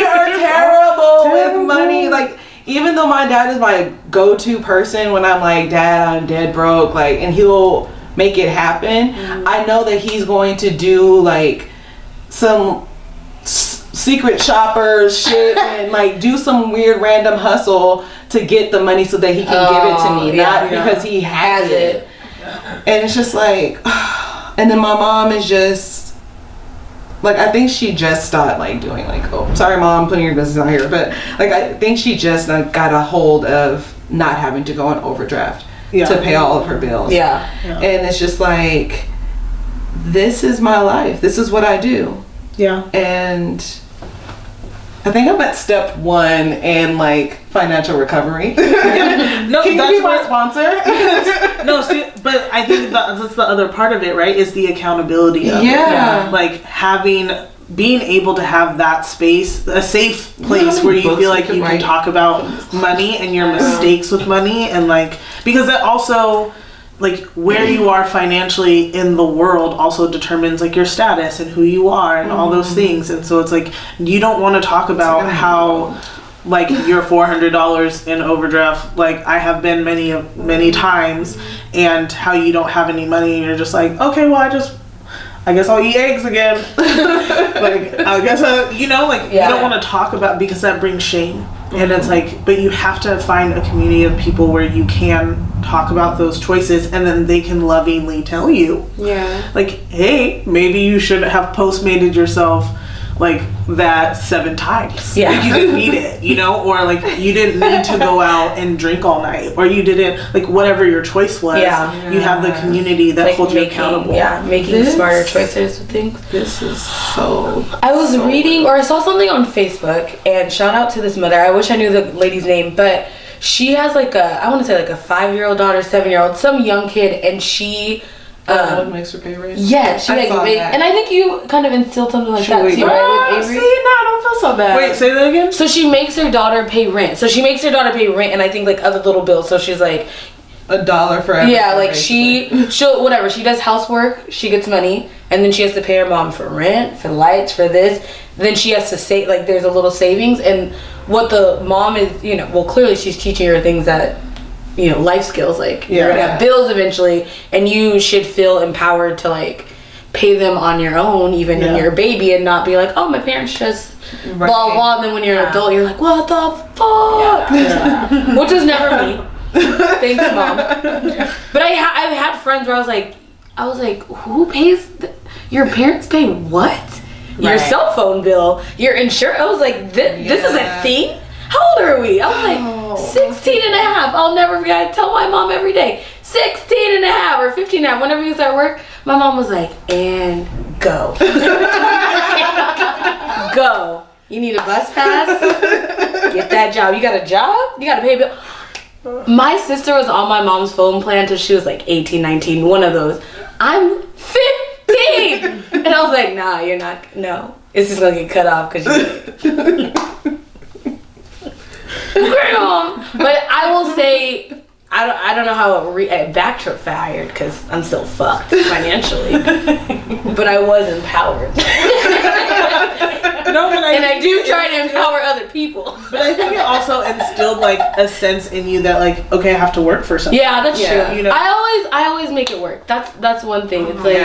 are terrible with money. Like, even though my dad is my go-to person when I'm like, Dad, I'm dead broke, like, and he'll make it happen, I know that he's going to do like some secret shoppers shit and like do some weird random hustle to get the money so that he can give it to me, not because he has it. And it's just like, and then my mom is just like, I think she just started like doing like, oh, sorry mom, I'm putting your business out here, but like I think she just got a hold of not having to go on overdraft to pay all of her bills. And it's just like, this is my life, this is what I do. And I think I'm at step 1 in like financial recovery. No, Can you be my sponsor? No, see, but I think that's the other part of it, right? Is the accountability of it. Like being able to have that space, a safe place where you feel like you can talk about money and your mistakes with money, and like, because that also like where you are financially in the world also determines like your status and who you are and all those things. And so it's like you don't want to talk about how like you're $400 in overdraft, like I have been many times, and how you don't have any money and you're just like, okay, well I guess I'll eat eggs again. Like, I guess, you know, like, you don't want to talk about, because that brings shame. And it's like, but you have to find a community of people where you can talk about those choices, and then they can lovingly tell you. Yeah. Like, hey, maybe you should have Postmated yourself, like, that 7 times. Yeah. Like, you didn't need it, you know? Or, like, you didn't need to go out and drink all night. Or you didn't, like, whatever your choice was, you have the community that like holds you accountable. Yeah, making smarter choices with things. This is so. I was reading, or I saw something on Facebook, and shout out to this mother. I wish I knew the lady's name, but she has like I want to say like a 5-year-old daughter, 7-year-old, some young kid, and she. What makes her pay rent? Yeah, she like, and I think you kind of instilled something like that too, right? With Avery? See, no, I don't feel so bad. Wait, say that again? So she makes her daughter pay rent. And I think like other little bills. So she's like $1 for everything. Yeah, like she'll whatever. She does housework, she gets money, and then she has to pay her mom for rent, for lights, for this. Then she has to save, like there's a little savings, and what the mom is, you know, well clearly she's teaching her things that, you know, life skills, like you're gonna have bills eventually, and you should feel empowered to like pay them on your own, even when you're a baby, and not be like, oh, my parents just blah blah, and then when you're an adult you're like, what the fuck? Which was never me. Thanks, Mom. But I've had friends where I was like, who pays your parents pay what? Your cell phone bill, your insurance. I was like, this is a thing? How old are we? I was like, 16 and a half. I'll never forget. I tell my mom every day, 16 and a half or 15 and a half. Whenever he was at work, my mom was like, and go. Go. You need a bus pass? Get that job. You got a job? You got to pay a bill. My sister was on my mom's phone plan until she was like 18, 19, one of those. I'm 15! And I was like, nah, you're not, no. It's just going to get cut off because you're Girl. But I will say, I don't know how it backfired because I'm still fucked financially. But I was empowered. No, but I do try to empower other people. But I think it also instilled like a sense in you that like, okay, I have to work for something. Yeah, that's true. You know? I always make it work. That's one thing. It's like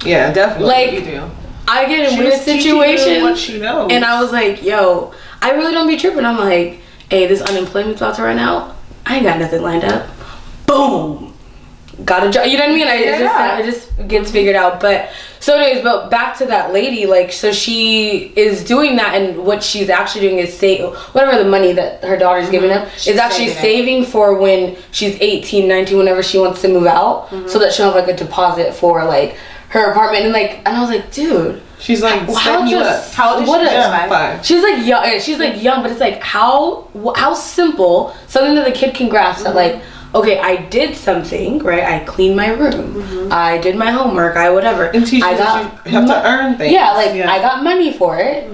yeah, definitely. Like you do. I get in weird situations, what she knows. and I was like, yo, I really don't be tripping. I'm like, hey, this unemployment's about to run out. I ain't got nothing lined up. Boom. Got a job. You know what I mean? It just gets figured out. But so anyways, but back to that lady, like, so she is doing that, and what she's actually doing is whatever the money that her daughter's giving them is actually saving for when she's 18, 19, whenever she wants to move out, so that she'll have like a deposit for like her apartment. And like, and I was like, dude, she's like setting you up. How old is she? 5. She's like young. She's like young, but it's like how simple, something that the kid can grasp. That like, okay, I did something, right? I cleaned my room. I did my homework. I whatever. And teachers you have to earn things. Yeah, like I got money for it,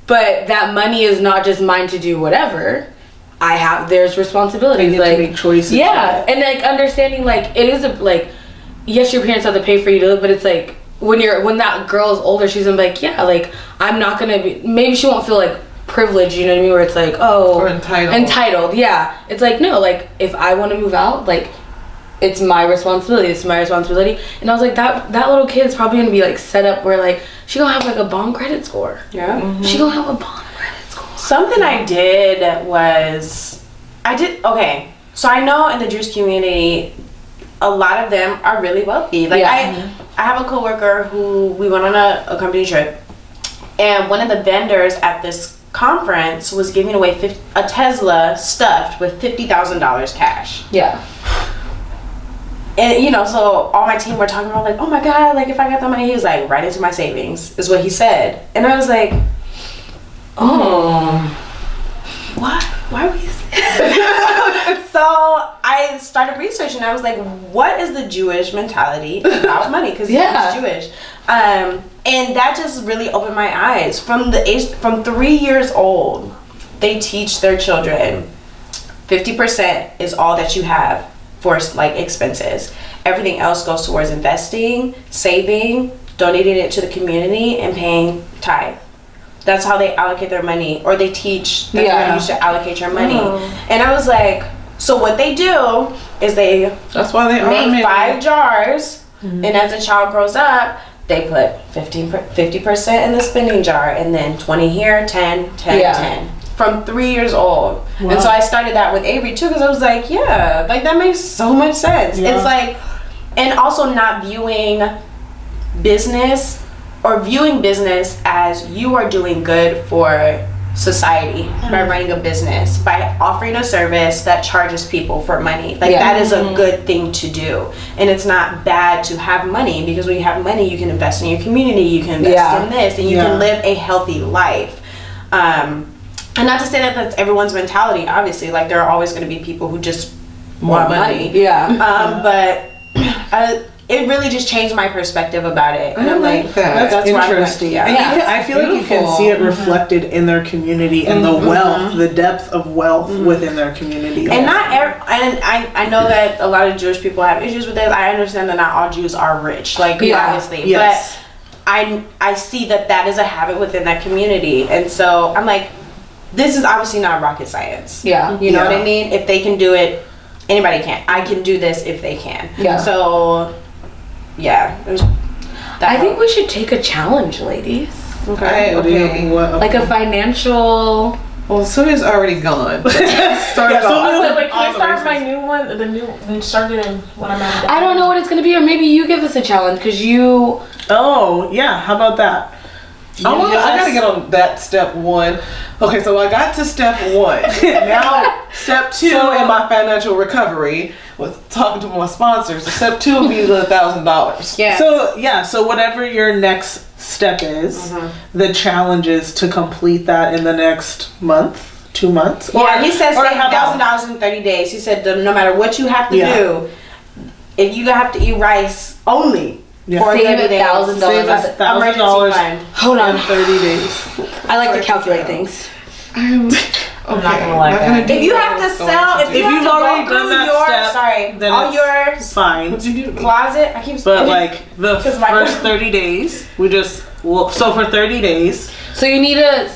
but that money is not just mine to do whatever. There's responsibilities. I get like to make choices. Yeah, and like understanding like it is yes, your parents have to pay for you to live, but it's like when that girl is older, she's gonna be like, yeah, like I'm not gonna be. Maybe she won't feel like privileged, you know what I mean? Where it's like, oh, or entitled. Yeah, it's like no, like if I want to move out, like it's my responsibility. And I was like, that little kid's probably gonna be like set up where like she gonna have like a bomb credit score. Yeah. She gonna have a bomb credit score. Something I did was okay. So I know in the Jewish community, a lot of them are really wealthy. Like I have a coworker who we went on a company trip, and one of the vendors at this conference was giving away a Tesla stuffed with $50,000 cash. Yeah. And you know, so all my team were talking about like, oh my god, like if I got that money, he was like, right into my savings, is what he said. And I was like, what? Why were you saying So I started researching. I was like, what is the Jewish mentality about money? Because he's Jewish. And that just really opened my eyes. From 3 years old, they teach their children 50% is all that you have. for like expenses. Everything else goes towards investing, saving, donating it to the community, and paying tithe. That's how they allocate their money, or they teach that Yeah. you should allocate your money. And I was like, so what they do is they That's why they make are 5 jars, and as the child grows up, they put 50% in the spending jar, and then 20 here, 10, 10, Yeah. 10. From 3 years old. And so I started that with Avery too, because I was like, yeah, like that makes so much sense. Yeah. It's like, and also not viewing business as you are doing good for society by running a business, by offering a service that charges people for money. Like that is a good thing to do. And it's not bad to have money, because when you have money, you can invest in your community, you can invest in this, and you can live a healthy life. And not to say that that's everyone's mentality, obviously. Like there are always going to be people who just want money. Yeah. But it really just changed my perspective about it. And I'm like, that. That's where I'm interesting. going. And I feel like you can see it reflected in their community and the wealth, the depth of wealth within their community. And I know that a lot of Jewish people have issues with this. I understand that not all Jews are rich, like obviously. Yes. But I see that is a habit within that community. And so I'm like, this is obviously not rocket science. Yeah. You know what I mean? If they can do it, anybody can. I can do this if they can. Yeah. So, yeah. I think we should take a challenge, ladies. Okay. Like a financial. Well, Sylvia's already gone. Start Yeah, off. So, like, can I start my new one? And start it in when I'm at. I don't know what it's gonna be, or maybe you give us a challenge because you. Oh, yeah. How about that? I gotta get on that step 1. Okay, so I got to step 1. Now, step 2 in my financial recovery with talking to my sponsors. So step 2 will be the $1,000. Yeah. So whatever your next step is, the challenge is to complete that in the next month, 2 months. Yeah, he said or save how about- $1,000 in 30 days. He said no matter what you have to do, if you have to eat rice only for Save 30 days, $1,000. Save That's emergency $1,000 fund. Hold on. in 30 days. I like to calculate things. I'm not gonna like that. If you have to sell, if you have you've to already go done through that step, then all it's your fine. What'd you do? closet, I keep But like the Because my- first 30 days, so for 30 days, So you need to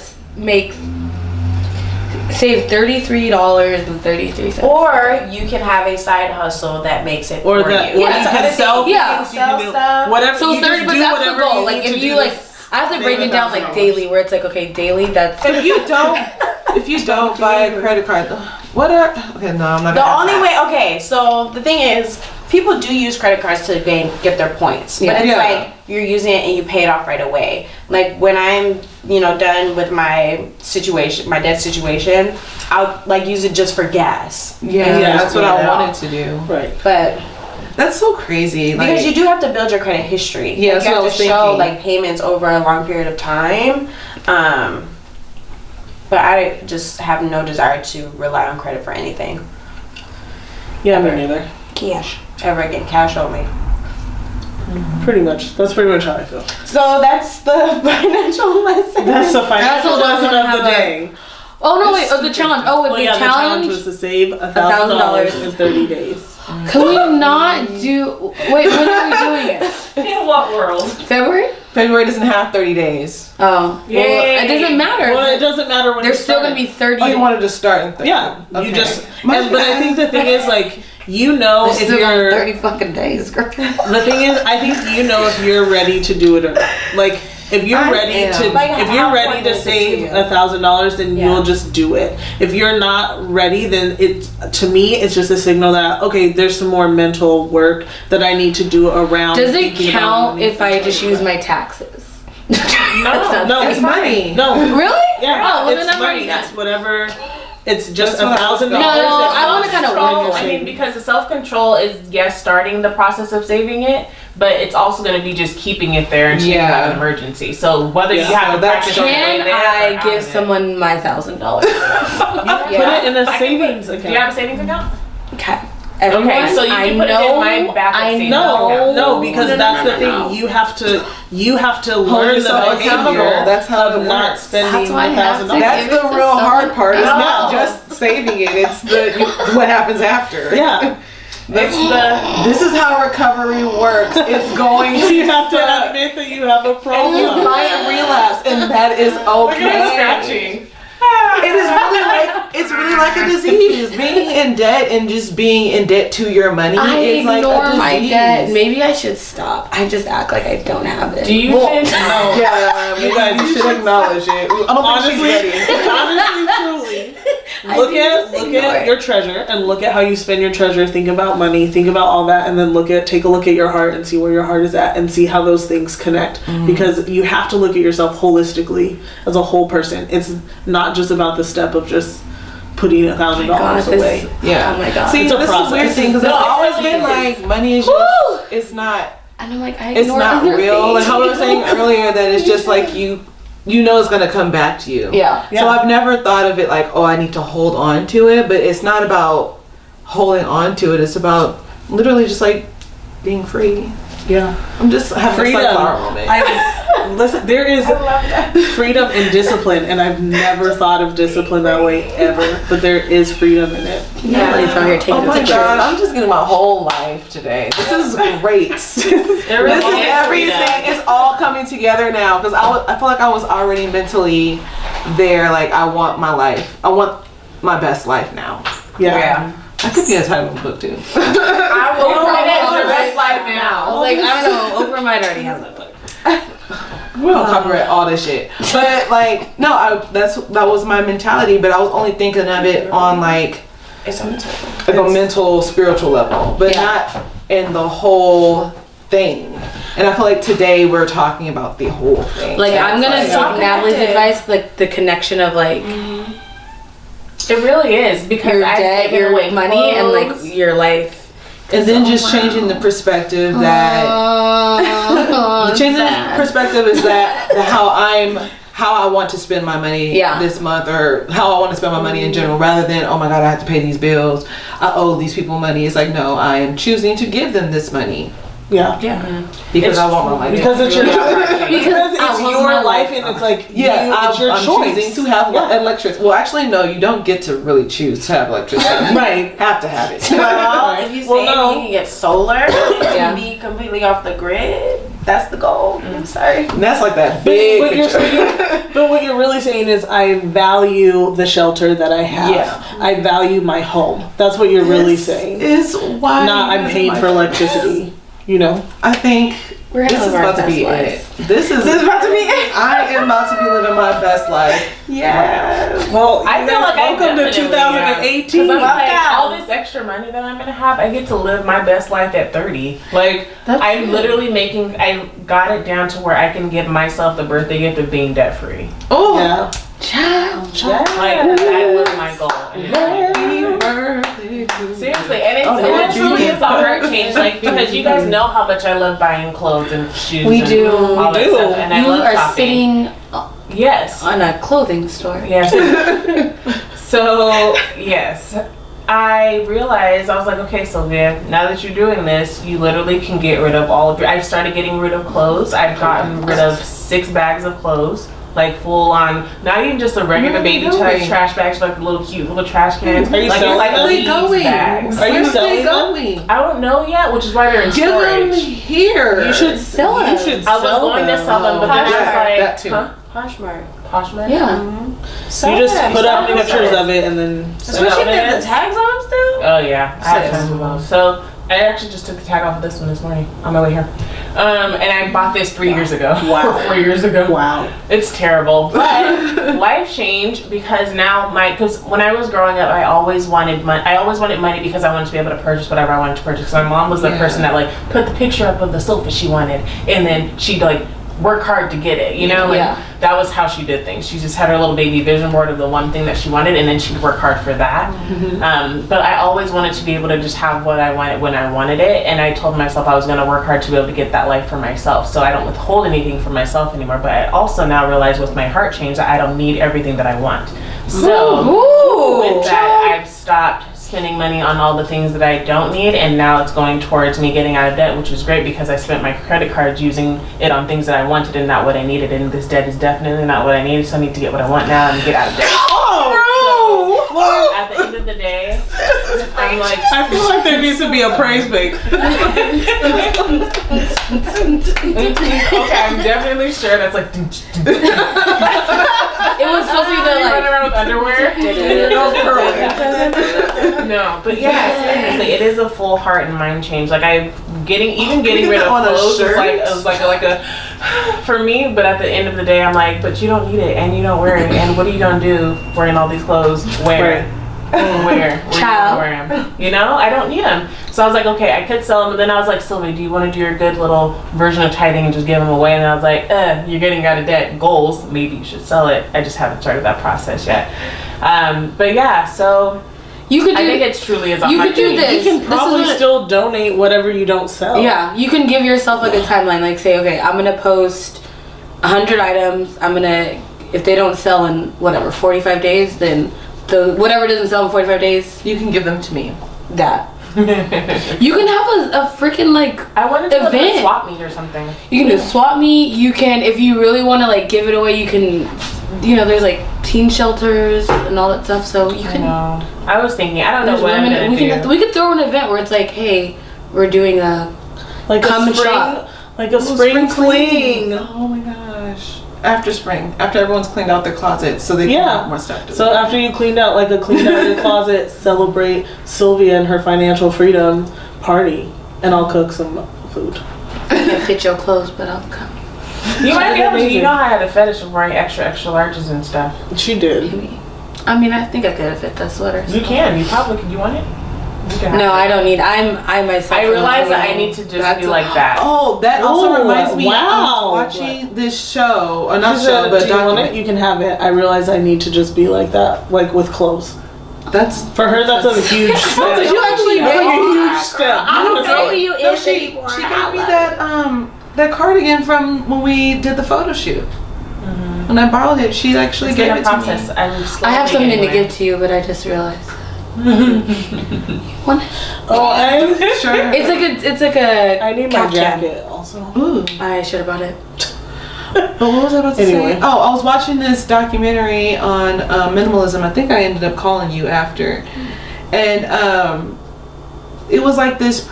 save $33.33. or you can have a side hustle that makes it or for that, you. or That's you the other can sell, thing. Yeah. You can sell do stuff. whatever. So you 30, just but do that's the whatever goal. you Like need if to you do. like, I have to break it down like $1,000. daily, where it's like, okay, daily. That's If you don't buy a credit card, okay, no, I'm not The gonna only ask way, okay, so the thing is, people do use credit cards to get their points, but it's Yeah. like you're using it and you pay it off right away. Like when I'm, done with my situation, my debt situation, I'll like use it just for gas. that. Yeah, Yeah, that's what yeah. I wanted to do. Right. But That's so crazy. Like, because you do have to build your credit history. Yeah, Like, that's you what I have was to show thinking. like payments over a long period of time. But I just have no desire to rely on credit for anything Yeah, me neither. cash. ever again. Cash only. Pretty much. That's pretty much how I feel. So that's the financial lesson. That's the financial Also lesson doesn't of the have a- day. Oh no! Wait. Oh, the challenge. Oh, Well, the yeah, the challenge challenge. was to save $1,000 in 30 days. Can we not do? Wait, when are we doing it? In what world? February? February doesn't have 30 days. Oh, well, it doesn't matter. Well, it doesn't matter when There's you still start gonna it. be 30. Oh, you wanted to start in 30. Yeah, Okay. you just. But I think the thing is, like, There's if still you're 30 fucking days, girl. The thing is, I think if you're ready to do it or not. Like, if you're I ready am. to, Like, if how you're ready important to is it to save you? $1,000, then Yeah. you'll just do it. If you're not ready, then to me, it's just a signal that okay, there's some more mental work that I need to do around. Does it thinking about count money. if I just use my taxes? No, It's money. No, Really? yeah, Oh, well, it's then I'm already money. done. It's whatever. It's just That's what I was $1,000. going No, I want to kind of Self-control, work I it. mean, because the self-control is, yes, starting the process of saving it, but it's also going to be just keeping it there until you have an emergency. So whether you Yeah. have to practice on the way Can there or I out give of it. someone my $1,000? Put it in a savings Do you account. have a savings account? Okay. Everyone, Okay, so you I can put it in know, my backup I savings know. account. No, because that's the thing. no. You have to Hold learn the yourself behavior. accountable. That's how of it not works. spending That's why I have to $1,000. That's Give it the to real hard someone. part. It's No. not just saving it. It's what happens after. Yeah. This is how recovery works. It's going to You have to admit that you have a and you problem. might relapse, and that is okay. It's really like a disease. Being in debt and just being in debt to your money I is like ignore a disease. my debt. Maybe I should stop. I just act like I don't have it. Do you think? No. Yeah, you guys, you should acknowledge it. I don't think she's ready. Honestly, truly. Look at your treasure and look at how you spend your treasure. Think about money, think about all that, and then take a look at your heart and see where your heart is at and see how those things connect. Because you have to look at yourself holistically as a whole person. It's not just about the step of just putting $1,000 away. Yeah. Oh my god. See, It's a this process. is a weird thing because it's always been like money is just, it's not. And I'm like, I It's ignore not other real. things. Like how we were saying earlier, that it's just like you know it's gonna come back to you. Yeah. So I've never thought of it like, oh, I need to hold on to it, but it's not about holding on to it. It's about literally just like being free. Yeah. I'm just having Freedom. a sunflower moment. Listen, there is freedom and discipline, and I've never thought of discipline that way ever. But there is freedom in it. Yeah. He's out here taking Oh it my to god, church. I'm just getting my whole life today. This is great. This is everything is all coming together now because I feel like I was already mentally there. Like I want my life. I want my best life now. Yeah. That could be a title of a book too. I will write it the best life I now. was like, I don't know. Oprah might already have that book. We don't copyright all this shit. But like, no, that was my mentality. But I was only thinking of it on like a mental, spiritual level, but not in the whole thing. And I feel like today we're talking about the whole thing. Like, I'm gonna take Natalie's connected. advice, like the connection of like It really is because your I debt, your money, and like your life. and then just changing the perspective that changing the perspective is that how I want to spend my money this month, or how I want to spend my money in general, rather than, oh my god, I have to pay these bills, I owe these people money. It's like, no, I am choosing to give them this money Yeah. because I want my life. Because it's your Because it's your life, and it's like it's your I'm choice. choosing to have electricity. Well, actually, no, you don't get to really choose to have electricity. Right. You have to have it. Well, if you say you can get solar and be completely off the grid, that's the goal. I'm sorry. And that's like that big picture. But what you're really saying is, I value the shelter that I have. Yeah. I value my home. That's what you're really saying. Is why Not I'm paying for electricity. You know. I think We're this is about to be it. This is about to be it. I am about to be living my best life. Yeah. Well, I feel like welcome to 2018. Because I'm like, all this extra money that I'm gonna have, I get to live my best life at 30. Like, I'm literally I got it down to where I can give myself the birthday gift of being debt free. Oh, Yeah. Child. Like, that was my goal. happy birthday to Seriously, and it truly is a heart change, like, because you guys know how much I love buying clothes and shoes. We and do. all that We do. stuff, and I You love are shopping. sitting Yes. on a clothing store. Yes. So, yes. I realized, I was like, okay, Sylvia, now that you're doing this, you literally can get rid of all of your, I've started getting rid of clothes. I've gotten rid of 6 bags of clothes. Like full on, not even just a regular baby trash bags, like little cute little trash cans. Are you like, selling it's like them? leaves bags. Are you Where's selling they them? going? I don't know yet, which is why they're in Give them storage. here. You should Sell You them. should I was sell going them. to sell them, but then I was Yeah, like, that too. huh? Poshmark. Poshmark? Yeah. You just put up pictures of it and then sell Is that Especially what if it the is? tags on them still. Oh yeah, I have Six. tons of those. So I actually just took the tag off of this one this morning on my way here. And I bought this 3 years ago. Wow. Or 4 years ago. Wow. It's terrible. But life changed because now because when I was growing up, I always wanted money. I always wanted money because I wanted to be able to purchase whatever I wanted to purchase. My mom was the person that like put the picture up of the sofa she wanted, and then she'd like work hard to get it, you know? Like, that was how she did things. She just had her little baby vision board of the one thing that she wanted, and then she'd work hard for that. But I always wanted to be able to just have what I wanted when I wanted it, and I told myself I was going to work hard to be able to get that life for myself. So I don't withhold anything for myself anymore, but I also now realize with my heart change that I don't need everything that I want. So with that, I've stopped spending money on all the things that I don't need, and now it's going towards me getting out of debt, which is great because I spent my credit cards using it on things that I wanted and not what I needed, and this debt is definitely not what I needed, so I need to get what I want now and get out of debt. So, at the end of of the day, I'm like, I feel like there needs to be a praise break. okay, I'm definitely sure that's like. It was supposed to be the Run like. around with underwear. No, but yeah, seriously, it is a full heart and mind change. Like getting rid of clothes was like a for me. But at the end of the day, I'm like, but you don't need it, and you don't wear it, and what are you gonna do wearing all these clothes? Where? Where Child. wear them? You know, I don't need them. So I was like, okay, I could sell them. But then I was like, Sylvie, do you want to do your good little version of tithing and just give them away? And I was like, you're getting out of debt. Goals, maybe you should sell it. I just haven't started that process yet. But yeah, so You could do. I think it's truly is on You my could do page. this. You can probably still donate whatever you don't sell. Yeah, you can give yourself like a timeline. Like say, okay, I'm gonna post 100 items. If they don't sell in whatever 45 days, then whatever doesn't sell in 45 days, You can give them to me. that. You can have a freaking like I wanted to event. do a swap meet or something. You can do a swap meet. You can, if you really want to like give it away, you can. There's like teen shelters and all that stuff. So you I can. know. I was thinking, I don't know There's what I'm women. gonna do. We could throw an event where it's like, hey, we're doing a Like come a and spring, shop. like a spring fling. Oh my gosh. After spring, after everyone's cleaned out their closets, so they can have more stuff to So wear. after you cleaned out your closet, celebrate Sylvia and her financial freedom party, and I'll cook some food. I can't fit your clothes, but I'll come. You might be able to. Amazing. You know how I had a fetish of wearing extra larges and stuff. She did. Maybe. I mean, I think I could have fit that sweater. You can. You probably can. You want it? You can have No, it. I don't need. I myself. I am realize that I woman. need to just be like that. Oh, that also Ooh, reminds me. wow. I was watching this show, or not She show, said, but do you want it? documentary. You can have it. I realize I need to just be like that, like with clothes. That's For her, that's a huge step. Did you actually That's get like a huge step. I don't know who you No, is she anymore. gave me that cardigan from when we did the photo shoot. When I borrowed it, she actually It's gave been a it to process. me. I'm I have slowly something to getting give to you, but I just realized. Oh, I'm Sure. It's like a. I need my caftan. jacket also. Ooh. I should have bought it. But what was I about to Anyway. say? Oh, I was watching this documentary on minimalism. I think I ended up calling you after. And it was like this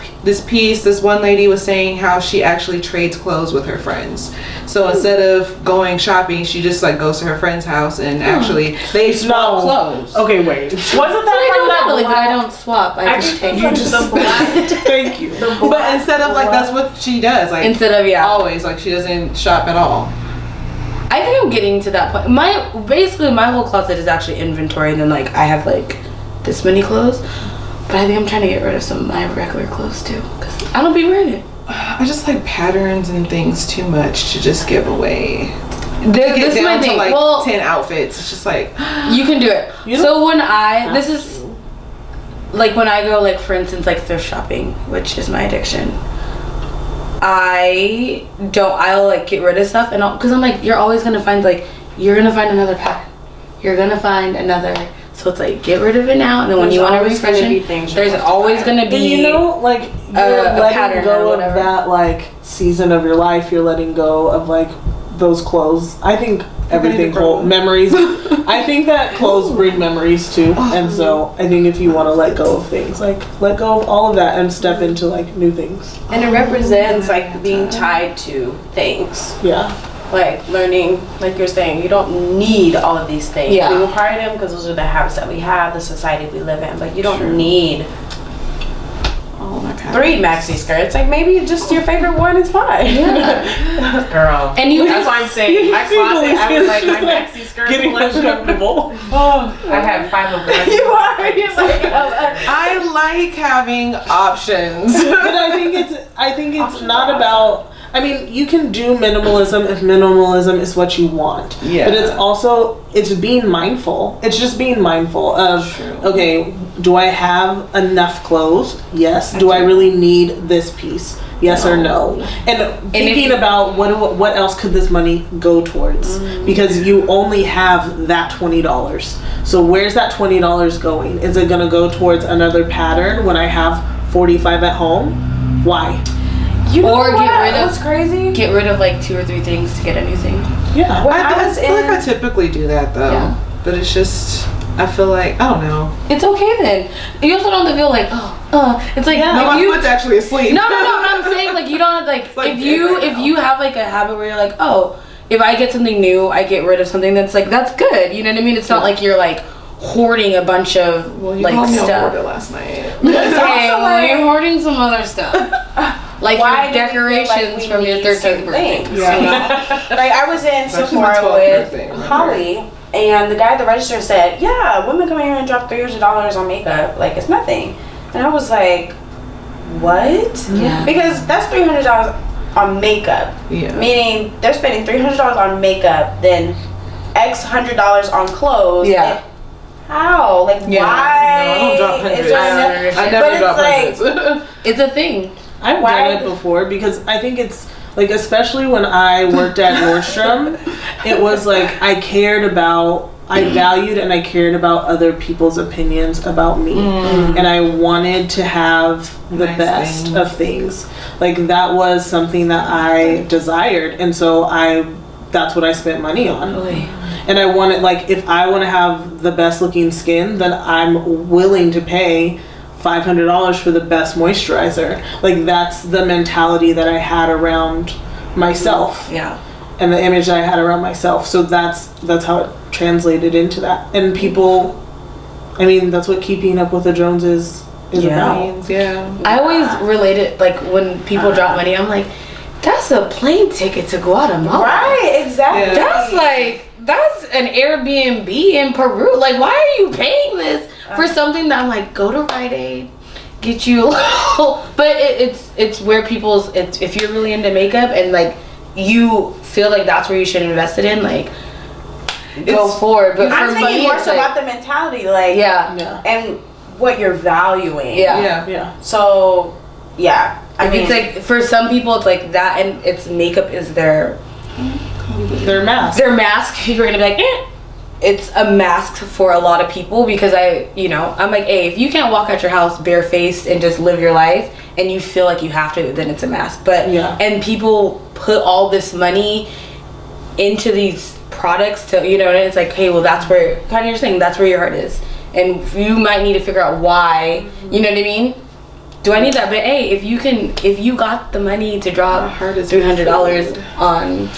piece, this one lady was saying how she actually trades clothes with her friends. So instead of going shopping, she just like goes to her friend's house and actually they swap clothes. Okay, wait. Wasn't But I that don't from know, like, that but I black? don't swap. I just take. you just the black. Thank you. But instead of like, that's what she does. Like Instead of always, like she doesn't shop at all. I think I'm getting to that point. Basically my whole closet is actually inventory, and then like I have like this many clothes. But I think I'm trying to get rid of some of my regular clothes too, because I don't be wearing it. I just like patterns and things too much to just give away. This is my Down to thing. like Well, 10 outfits. It's just like you can do it. You So when this is like when I go, like for instance, like thrift shopping, which is my addiction. I'll like get rid of stuff, and because I'm like, you're always gonna find another pattern. You're gonna find another. So it's like, get rid of it now, and then when There's you want to always refresh gonna be it, things you there's want to always buy. gonna be. And you know, like you're a letting pattern or go of whatever. that like season of your life. You're letting go of like those clothes. I think everything grow. memories. I think that clothes bring memories too, and so I think if you want to let go of things, like let go of all of that and step into like new things. And it represents like being tied to things. Yeah. Like learning, like you're saying, you don't need all of these things. Yeah. We acquire them because those are the habits that we have, the society we live in. But you don't need all my patterns. 3 maxi skirts. Like maybe just your favorite one is fine. Yeah. Girl. And you That's why I'm saying my closet. I was like my Just maxi skirt getting collection. uncomfortable. I had 5 of them. You are. You're like, I like having options. But I think it's not about. I mean, you can do minimalism if minimalism is what you want. Yeah. But it's being mindful. It's just being mindful of, True. okay, do I have enough clothes? Yes. Do I really need this piece? Yes or no? And thinking about what else could this money go towards? Because you only have that $20. So where's that $20 going? Is it going to go towards another pattern when I have 45 at home? Why? you know Or what? get rid of- What's crazy? Get rid of like 2 or 3 things to get a new thing. Yeah. When I was I feel like I in, typically do that though. Yeah. But it's just I feel like, I don't know. It's okay then. You also don't have to feel like, it's like, No, my foot's actually asleep. No, I'm saying, like, you don't have, like like if you have, like, a habit where you're like, oh, if I get something new, I get rid of something that's, like, that's good. You know what I mean? It's not like you're, like, hoarding a bunch of, You like, called me a stuff. hoarder last night. Okay, well, you're hoarding some other stuff. Like Why your do we feel decorations like we from your need 13th certain birthday. things, you know? Like, I was in Actually, my Sephora 12th with birthday, remember? Holly, and the guy at the register said, yeah, women come here and drop $300 on makeup. Like, it's nothing. And I was like, what? Yeah. Because that's $300 on makeup. Yeah. Meaning they're spending $300 on makeup, then X $100 on clothes. Yeah. And how? Like, Yeah. why? No, I don't drop hundreds. Is there I don't enough- understand. I never But it's drop like- hundreds. It's a thing. I've Why- done it before because I think it's like, especially when I worked at Nordstrom, it was like I valued and I cared about other people's opinions about me, and I wanted to have the Nice best things. of things. Like that was something that I desired, and so that's what I spent money on. And I wanted, like, if I want to have the best looking skin, then I'm willing to pay $500 for the best moisturizer. Like, that's the mentality that I had around myself Yeah. and the image that I had around myself. So that's how it translated into that. And people, I mean, that's what Keeping Up with the Joneses is about. Yeah. I always relate it, like, when people drop money, I'm like, that's a plane ticket to Guatemala. Right, exactly. Yeah. That's an Airbnb in Peru. Like, why are you paying this for something that I'm like, go to Rite Aid, get you a little. But it's where if you're really into makeup and, like, you feel like that's where you should invest it in, like, go forward. But I'm for thinking money, more it's so like, about the mentality, like, Yeah. and what you're valuing. yeah. Yeah. So, yeah. I mean, It's like, for some people, it's like that, and it's makeup is their Mask. You're gonna be like, it's a mask for a lot of people, because I'm like, hey, if you can't walk out your house barefaced and just live your life and you feel like you have to, then it's a mask. But Yeah. and people put all this money into these products to, and it's like, hey, well, that's where, kind of you're saying, that's where your heart is, and you might need to figure out why. You know what I mean? Do I need that? But hey, if you got the money to drop $300 on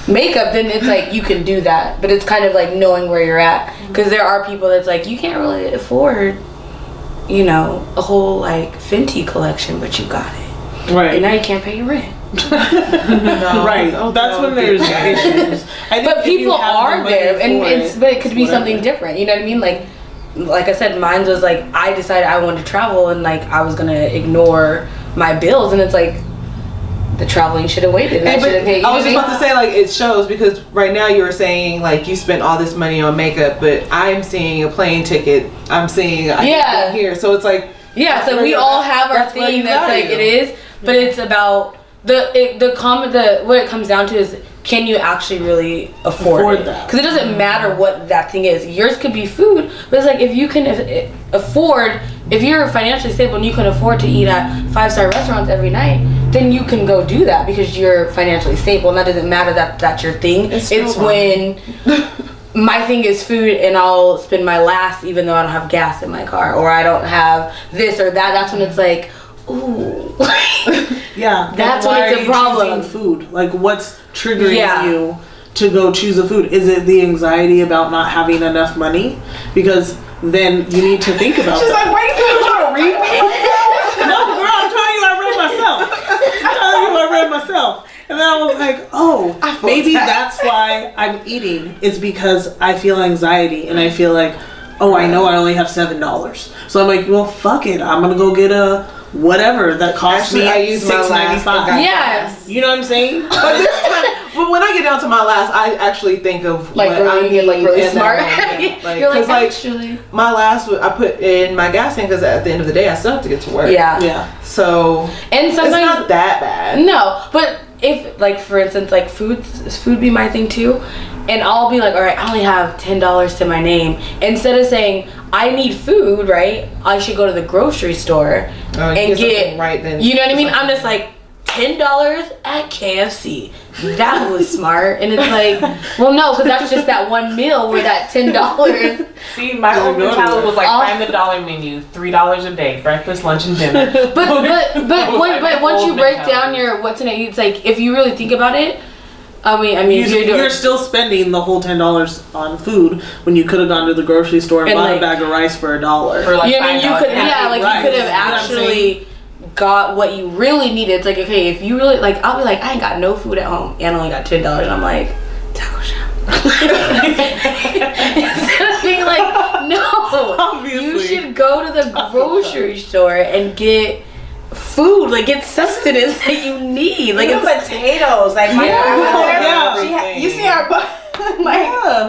makeup, then it's like you can do that. But it's kind of like knowing where you're at, because there are people that's like, you can't really afford a whole, like, Fenty collection, but you got it, Right. and now you can't pay your rent. Right. That's when there's issues. I think But if you people have the are money there, and for but it could be whatever. something different. You know what I mean? Like I said, mine was like, I decided I wanted to travel, and, like, I was gonna ignore my bills, and it's like, the traveling should have waited. Hey, I should have paid. I was just about to say, like, it shows, because right now you were saying, like, you spent all this money on makeup, but I'm seeing a plane ticket. I'm seeing I Yeah. can go here. So it's like, Yeah, so where we you're all at. have our That's where thing you that's like, value. it is, but it's about what it comes down to is, can you actually really afford it? that. Because it doesn't matter what that thing is. Yours could be food, but it's like, if you can afford, if you're financially stable and you can afford to eat at 5-star restaurants every night, then you can go do that because you're financially stable, and that doesn't matter that that's your thing. It's when my thing is food, and I'll spend my last even though I don't have gas in my car, or I don't have this or that. That's when it's like, ooh. Yeah, That's like, when why it's are a you problem. choosing food, like, what's triggering Yeah. you to go choose a food? Is it the anxiety about not having enough money? Because then you need to think about she's that. like, wait, you trying to read me? No, girl, I'm telling you, I read myself. And then I was like, oh, maybe that's why I'm eating, is because I feel anxiety, and I feel like, oh, I know I only have $7. So I'm like, well, fuck it, I'm gonna go get a whatever that costs Actually, I me use my last $6.95. for Yes. You know what I'm saying? But when I get down to my last, I actually think of Like, what really, I you need get, like, really in that smart. moment. Like, You're like, 'cause, like, actually. my last, I put in my gas tank, because at the end of the day, I still have to get to work. Yeah. Yeah. So And it's sometimes not that bad. No, but if, like, for instance, like, food be my thing too, and I'll be like, all right, I only have $10 to my name. Instead of saying I need food, right? I should go to the grocery store Oh, you and get get something right then. You know what I mean? I'm just like, $10 at KFC. That was smart. And it's like, well, no, because that's just that one meal where that $10. See, my old mentality was like, find the dollar menu, $3 a day, breakfast, lunch, and dinner. But once you break down your what's in it, it's like, if you really think about it, I mean, you're still spending the whole $10 on food when you could have gone to the grocery store and bought a bag of rice for $1. For like you could, you could have actually got what you really needed. It's like, okay, if you really like, I'll be like, I ain't got no food at home and only got $10, and I'm like, taco shop. Instead of being like, no, obviously. You should go to the grocery store and get food, like get sustenance that you need, like it's potatoes, like my grandmother. You see our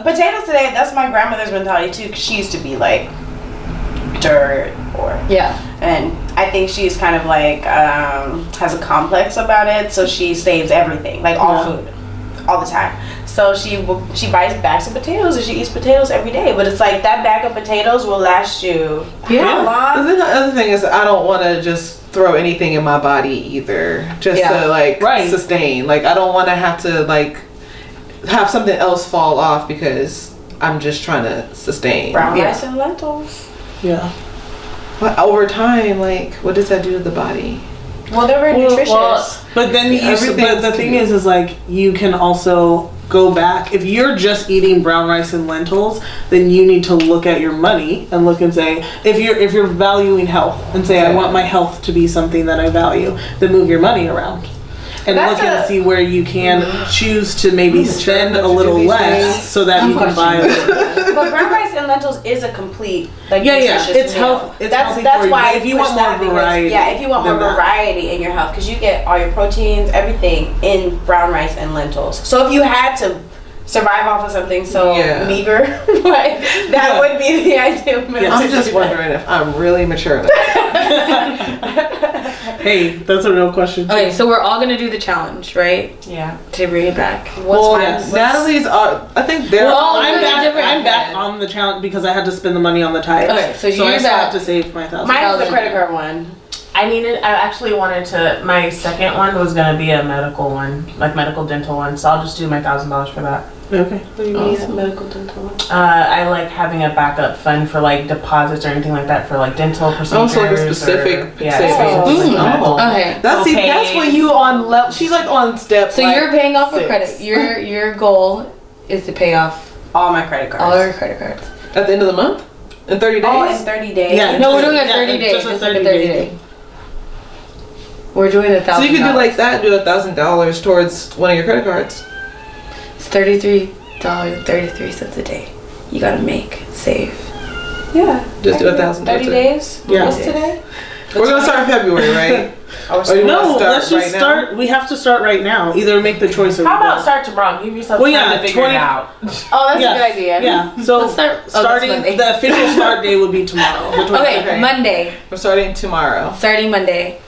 potatoes today. That's my grandmother's mentality too, because she used to be like dirt and I think she's kind of like has a complex about it, so she saves everything, like all food, all the time. So she buys bags of potatoes and she eats potatoes every day. But it's like that bag of potatoes will last you how long? And then the other thing is, I don't want to just throw anything in my body either, just to like sustain. Like I don't want to have have something else fall off because I'm just trying to sustain. Brown rice and lentils. Yeah. But over time, like, what does that do to the body? Well, they're very nutritious. But then but the thing is like, you can also go back. If you're just eating brown rice and lentils, then you need to look at your money and look and say, if you're valuing health and say, I want my health to be something that I value, then move your money around. And look and see where you can choose to maybe spend a little less so that you can buy it. But brown rice and lentils is a complete nutritious it's meal. health. It's that's why if you want more variety. If you want more variety in your health, because you get all your proteins, everything in brown rice and lentils. So if you had to survive off of something meager, like that would be the ideal meal. I'm just wondering if I'm really mature enough. Hey, that's a real question. Okay, so we're all gonna do the challenge, right? Yeah. To bring it back. Natalie's. I think they're. I'm back on the challenge because I had to spend the money on the tires. Okay, so you're I still have to save my $1,000. Mine's the credit card one. I actually wanted to, my second one was going to be a medical one, like medical dental one, so I'll just do my $1,000 for that. Okay. What do you mean medical dental one? I like having a backup fund for like deposits or anything like that for like dental procedures. Also like a specific savings. Okay. That's when you on level. She's like on step. So you're paying off with credit. Your goal is to pay off all my credit cards. All your credit cards. At the end of the month? In 30 days? Oh, in 30 days. Yeah. No, we're doing a 30 days. Just like a 30 day. We're doing $1,000. So you could do like that, do $1,000 towards one of your credit cards. It's $33.33 a day. You gotta save. Yeah. Just do 1,000. 30 days? Yeah. What's today? We're gonna start in February, right? Let's just start. We have to start right now. Either make the choice or how about start tomorrow? Give yourself time to figure it out. Oh, that's a good idea. Yeah. So starting the official start day would be tomorrow. Okay, Monday. We're starting tomorrow. Starting Monday.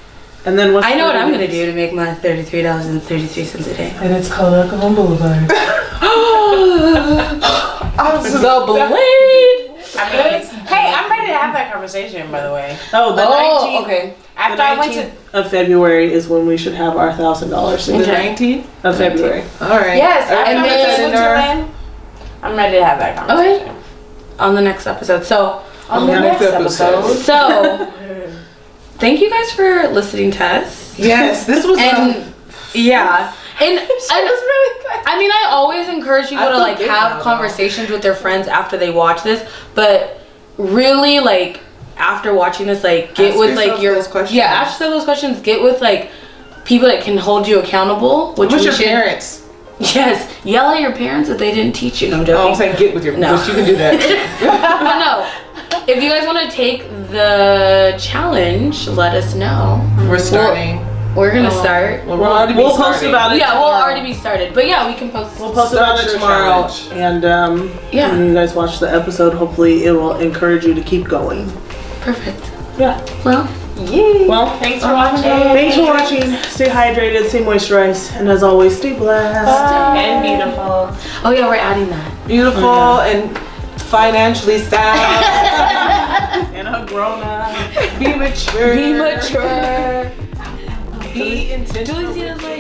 And then I know what I'm gonna do to make my $33.33 a day. And it's called Alcohol Boulevard. The blade. Hey, I'm ready to have that conversation, by the way. Oh, the 19th. Okay. After I went to of February is when we should have our $1,000. The 19th of February. All right. Yes, and then I'm ready to have that conversation. Okay. On the next episode. So on the next episode. So thank you guys for listening to us. Yes, this was yeah. And it was really good. I mean, I always encourage people to like have conversations with their friends after they watch this, but really like after watching this, like get ask with like your those questions. ask yourself those questions. Get with like people that can hold you accountable. Which your parents? Yes, yell at your parents if they didn't teach you. No, I'm joking. Oh, I'm saying get with your parents. You can do that. But no, if you guys want to take the challenge, let us know. We're starting. We're gonna start. We'll post about it. Yeah, we'll already be started. But yeah, we can post. We'll post about it tomorrow. And when you guys watch the episode, hopefully it will encourage you to keep going. Perfect. Yeah. Well. Yeah. Well, thanks for watching. Thanks for watching. Stay hydrated, stay moisturized, and as always, stay blessed. And beautiful. Oh yeah, we're adding that. Beautiful and financially sound. And a grown up. Be mature. Be mature. Be intentional. Julie sees it as like